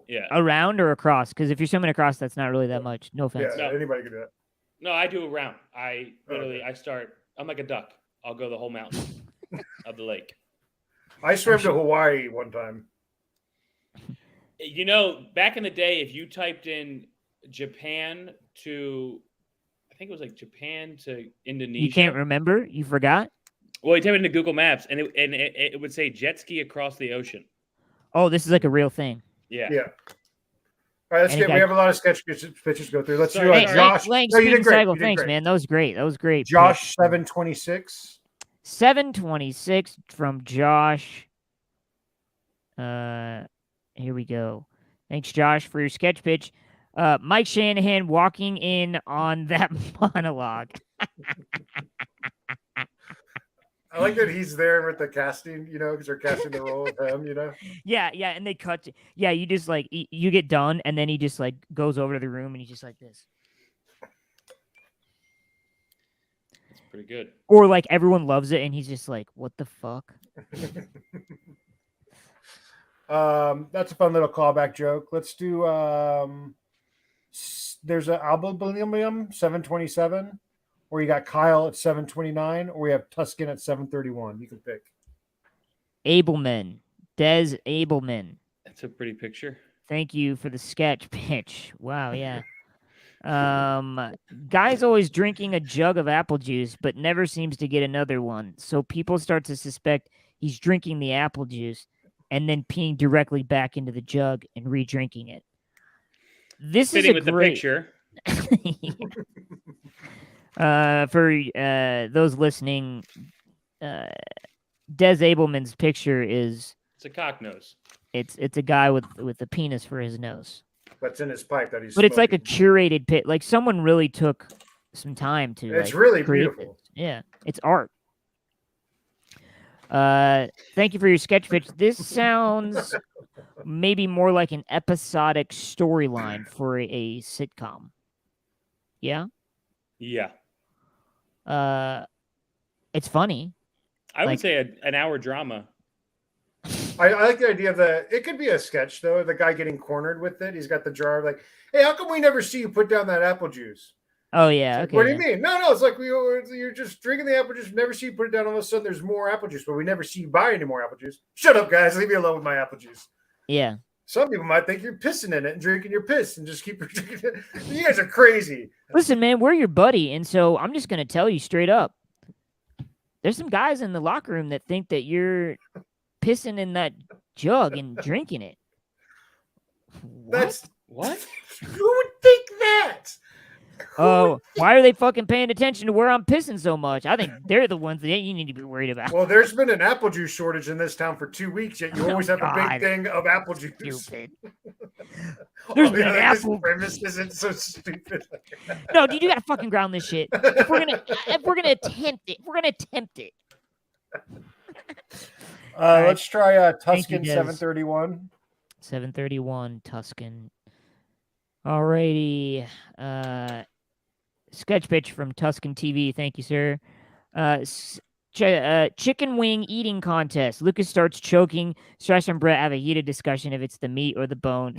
Yeah. Around or across? Because if you're swimming across, that's not really that much. No Yeah, offense. No. anybody can do that. No, I do a round. I literally Okay. I start. I'm like a duck. I'll go the whole mountain of the lake. I swam to Hawaii one time. You know, back in the day, if you typed in Japan to, I think it was like Japan to Indonesia. You can't remember? You forgot? Well, you type it into Google Maps, and it would say jet ski across the ocean. Oh, this is like a real thing. Yeah. Yeah. All right, let's And get. it We got- have a lot of sketch pictures to go through. Let's Sorry, do sorry. Josh. Lang, No, you Speed did and great. Cycle. You did Thanks, great. man. That was great. That was great. Josh 726. 726 from Josh. Here we go. Thanks, Josh, for your sketch pitch. Mike Shanahan walking in on that monologue. I like that he's there with the casting, because they're casting the role of him, Yeah, and they cut. Yeah, you just like you get done, and then he just like goes over to the room, and he's just like this. It's pretty good. Or like everyone loves it, and he's just like, "What the fuck?" That's a fun little callback joke. Let's do there's an album 727, or you got Kyle at 729, or we have Tuscan at 731. You can pick. Abelman, Des Abelman. That's a pretty picture. Thank you for the sketch pitch. Wow, yeah. Guy's always drinking a jug of apple juice, but never seems to get another one. So people start to suspect he's drinking the apple juice and then peeing directly back into the jug and re-drinking it. This Fitting is with a great... the picture. For those listening, Des Abelman's picture is It's a cock nose. it's a guy with a penis for his nose. That's in his pipe that he's. But it's like a smoking. curated pit. Like someone really took some time to. It's like, really create beautiful. this. Yeah, it's art. Thank you for your sketch pitch. This sounds maybe more like an episodic storyline for a sitcom. Yeah. Yeah. It's funny. I would Like- say an hour drama. I like the idea of it could be a sketch though. The guy getting cornered with it. He's got the jar. Like, hey, how come we never see you put down that apple juice? Oh yeah. Like, Okay. what do you mean? No. It's like you're just drinking the apple juice. Never see you put it down. All of a sudden, there's more apple juice, but we never see you buy any more apple juice. Shut up, guys. Leave me alone with my apple juice. Yeah. Some people might think you're pissing in it and drinking your piss and just keep drinking it. You guys are crazy. Listen, man, we're your buddy, and so I'm just gonna tell you straight up. There's some guys in the locker room that think that you're pissing in that jug and drinking it. What? That's What? who would think that? Oh, why are they fucking paying attention to where I'm pissing so much? I think they're the ones that you need to be worried about. Well, there's been an apple juice shortage in this town for 2 weeks, yet you Oh, always have a God. big thing of apple juice. Stupid. There's been an this apple- premise isn't so stupid. No, dude, you gotta fucking ground this shit. If we're gonna attempt it. right. Let's try Thank you, Tuscan Des. 731. 731 Tuscan. Alrighty. Sketch pitch from Tuscan TV. Thank you, sir. chicken wing eating contest. Lucas starts choking. Strash and Brett have a heated discussion if it's the meat or the bone.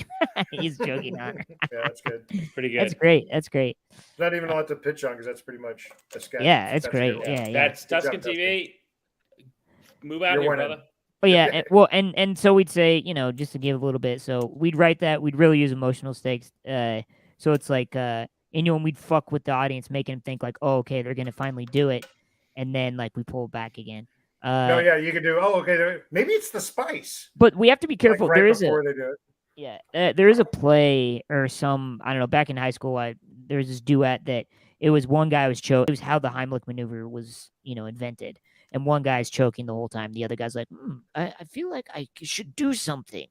He's joking on her. Yeah, that's good. Pretty good. That's great. That's great. Not even a lot to pitch on because that's pretty much a sketch. Yeah, it's That's great. good. Yeah, yeah. That's Good job, Tuscan TV. Move out You're here, winning. brother. Oh yeah, and so we'd say, just to give a little bit, so we'd write that, we'd really use emotional stakes. So it's like, and we'd fuck with the audience, making them think like, oh, okay, they're gonna finally do it, and then like we pull back again. No, yeah, you could do. Oh, okay. Maybe it's the spice. But we have to be Like, careful. right There is before they do it. there is a play or some, I don't know, back in high school, there was this duet that it was one guy was choking. It was how the Heimlich maneuver was, invented. And one guy's choking the whole time. The other guy's like, I feel like I should do something.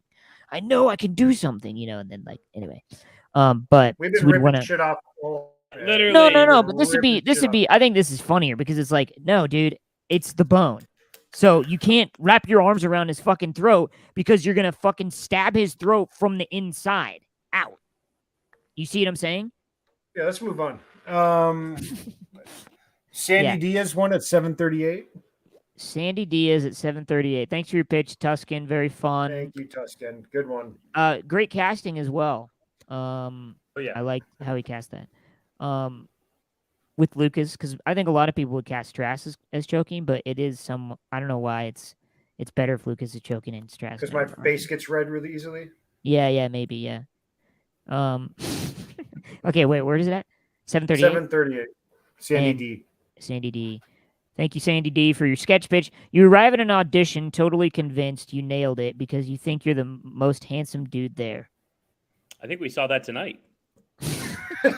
I know I can do something, and then like, anyway. But We've been so we'd ripping wanna... shit off. Literally. No, but this would be, I think this is funnier because it's like, no, dude, it's the bone. So you can't wrap your arms around his fucking throat because you're going to fucking stab his throat from the inside out. You see what I'm saying? Yeah, let's move on. Sandy Diaz won at 7:38. Sandy Diaz at 7:38. Thanks for your pitch, Tuscan. Very fun. Thank you, Tuscan. Good one. Great casting as well. yeah. I like how he cast that. With Lucas, because I think a lot of people would cast Strass as choking, but it is I don't know why it's better if Lucas is choking and Strass. Because my face gets red really easily. Yeah, maybe, yeah. Okay, wait, where is it at? 7:38? 7:38. Sandy D. Sandy D. Thank you, Sandy D, for your sketch pitch. You arrive at an audition totally convinced you nailed it because you think you're the most handsome dude there. I think we saw that tonight. I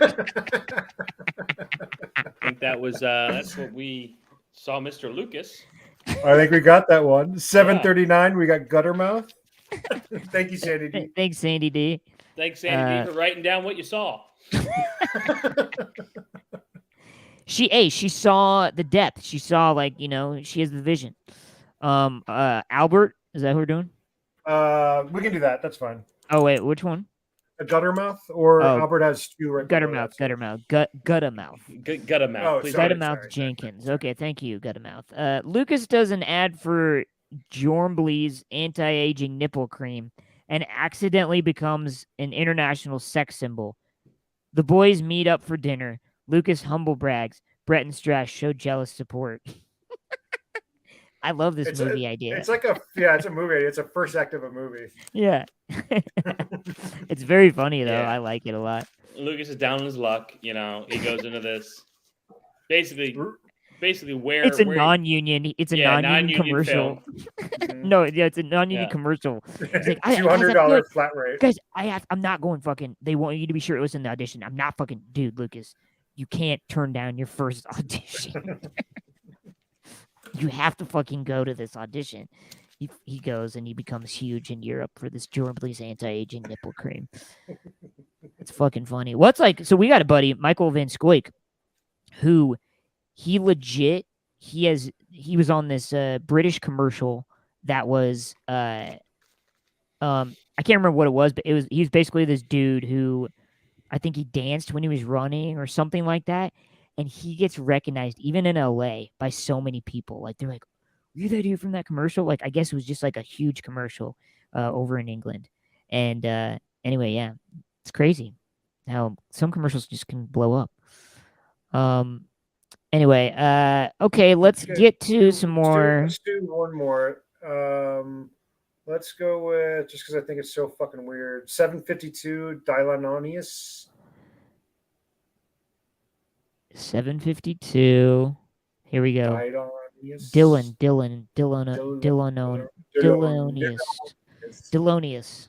think that was that's what we saw, Mr. Lucas. I think we got that one. 7:39. We got Guttermouth. Thank you, Sandy D. Thanks, Sandy D. Thanks, Sandy D, for writing down what you saw. She saw the depth. She saw she has the vision. Albert, is that who we're doing? We can do that. That's fine. Oh wait, which one? A Guttermouth or Albert has two right. Guttermouth. Guttermouth. Guttermouth. Oh, Guttermouth Jenkins. Okay, thank you, Guttermouth. Lucas does an ad for Jormbley's anti-aging nipple cream and accidentally becomes an international sex symbol. The boys meet up for dinner. Lucas humble brags. Brett and Strash show jealous support. I love this movie idea. It's like it's a movie. It's a first act of a movie. Yeah. It's very funny though. Yeah. I like it a lot. Lucas is down on his luck. He goes into this basically where it's a non-union. It's a non-union commercial. No, it's a non-union commercial. It's like $200 flat rate. Guys, I'm not going fucking. They want you to be sure it was in the audition. I'm not fucking, dude, Lucas. You can't turn down your first audition. You have to fucking go to this audition. He goes and he becomes huge in Europe for this Jormbley's anti-aging nipple cream. It's fucking funny. So we got a buddy, Michael Van Scoik, who he was on this British commercial that was I can't remember what it was, but he was basically this dude who I think he danced when he was running or something like that. And he gets recognized even in LA by so many people. Like they're like, "Are you that dude from that commercial?" Like I guess it was just like a huge commercial over in England. And anyway, yeah, it's crazy how some commercials just can blow up. Anyway, okay, let's get to some more. Let's do one more. Let's go with, just because I think it's so fucking weird, 7:52 Dylanonius. 7:52. Here we go. Dillonius.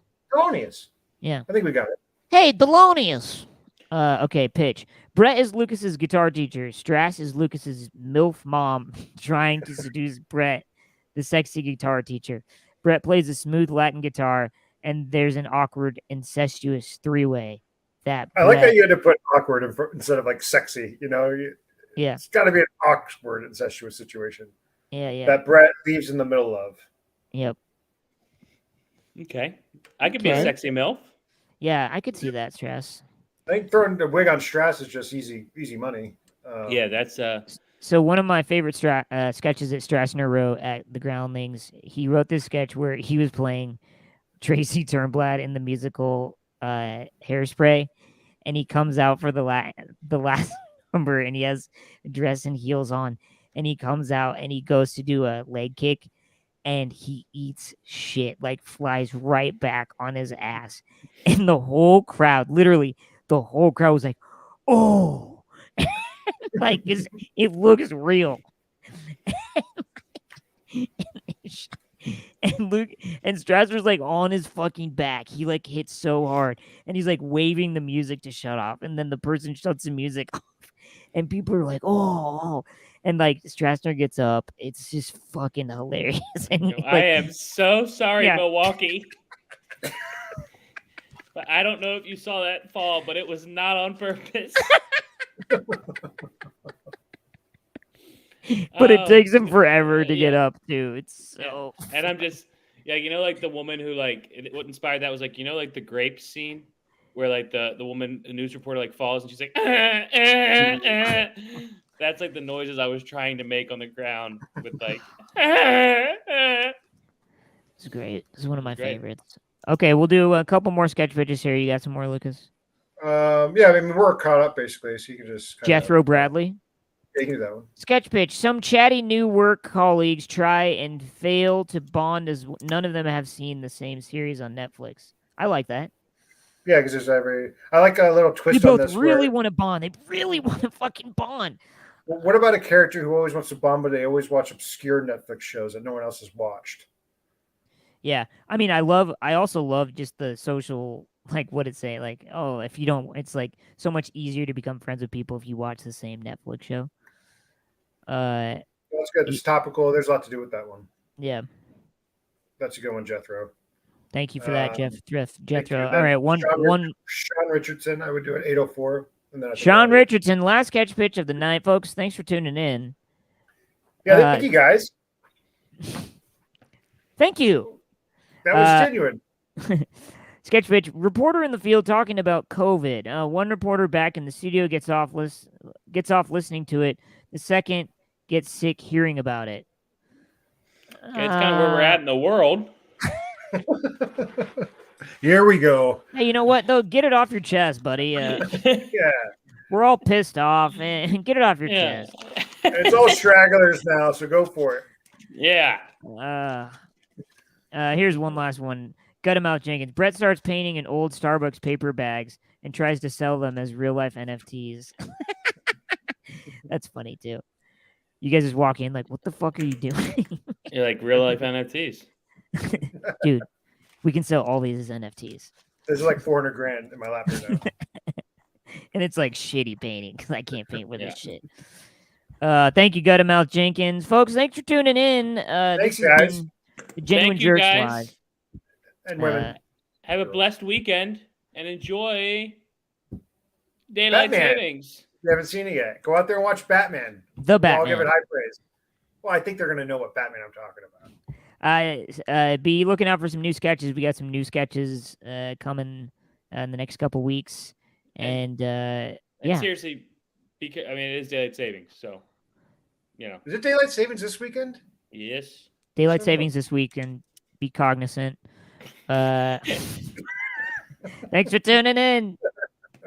Yeah. I think we got it. Hey, Dillonius. Okay, pitch. Brett is Lucas's guitar teacher. Strass is Lucas's MILF mom trying to seduce Brett, the sexy guitar teacher. Brett plays a smooth Latin guitar, and there's an awkward, incestuous three-way. I like that you had to put awkward instead of like sexy. Yeah, it's got to be an awkward, incestuous situation. Yeah. That Brett leaves in the middle of. Yep. Okay, I could be a sexy MILF. Yeah, I could see that, Strass. I think throwing the wig on Strass is just easy money. Yeah, that's So one of my favorite sketches that Strassner wrote at the Groundlings, he wrote this sketch where he was playing Tracy Turnblad in the musical Hairspray, and he comes out for the last number, and he has a dress and heels on, and he comes out and he goes to do a leg kick, and he eats shit, like flies right back on his ass, and the whole crowd, literally the whole crowd was like, "Oh," like it looks real. And Luke and Strasser's like on his fucking back. He like hits so hard, and he's like waving the music to shut off, and then the person shuts the music off, and people are like, "Oh," and like Strassner gets up. It's just fucking hilarious. And I am so sorry, Yeah. Milwaukee. But I don't know if you saw that fall, but it was not on purpose. But it takes him Oh, forever to get yeah. up too. It's so. And I'm just, yeah, you know, like the woman who like what inspired that was like, you know, like the grape scene where like the woman, the news reporter like falls and she's like, That's like the noises I was trying to make on the ground with like. It's great. This is one of my Great. favorites. Okay, we'll do a couple more sketch pitches here. You got some more, Lucas? Yeah, I mean we're caught up basically, so you can just Jethro Bradley. Yeah, you can do that one. Sketch pitch. Some chatty new work colleagues try and fail to bond as none of them have seen the same series on Netflix. I like that. Yeah, because there's I like a little They twist on both this. really want to bond. They really want to fucking bond. What about a character who always wants to bond, but they always watch obscure Netflix shows that no one else has watched? Yeah. I mean, I also love just the social, like, what it say? Like, oh, if you don't, it's like so much easier to become friends with people if you watch the same Netflix show. That's good. It's topical. There's a lot to do with that one. Yeah. That's a good one, Jethro. Thank you for that, Jethro. you. All right, one. Sean Richardson, I would do at 8:04, and then Sean Richardson, last sketch pitch of the night, folks. Thanks for tuning in. Yeah, thank you guys. Thank you. That was genuine. Sketch pitch. Reporter in the field talking about COVID. One reporter back in the studio gets off listening to it. The second gets sick hearing about it. Okay, it's kind of where we're at in the world. Here we go. Hey, you know what though? Get it off your chest, buddy. Yeah, we're all pissed off, and get it off your chest. It's all stragglers now, so go for it. Yeah. Here's one last one. Gut him out, Jenkins. Brett starts painting in old Starbucks paper bags and tries to sell them as real life NFTs. That's funny too. You guys just walk in like, what the fuck are you doing? You're like real life NFTs. Dude, we can sell all these as NFTs. There's like $400,000 in my lap right now. And it's like shitty painting because I can't paint with this shit. Thank you, Guttermouth Jenkins. Folks, thanks for tuning in. Thanks, guys. The Genuine Jerks Live. And women. Have a blessed weekend and enjoy Daylight Savings. You haven't seen it yet. Go out there and watch Batman. The Batman. I'll give it high praise. Well, I think they're going to know what Batman I'm talking about. Be looking out for some new sketches. We got some new sketches coming in the next couple weeks. And yeah. Seriously, because I mean, it is Daylight Savings. So, you know. Is it Daylight Savings this weekend? Yes. Daylight Savings this week, and be cognizant. Thanks for tuning in.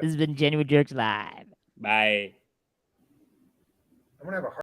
This has been Genuine Jerks Live. Bye. I'm going to have a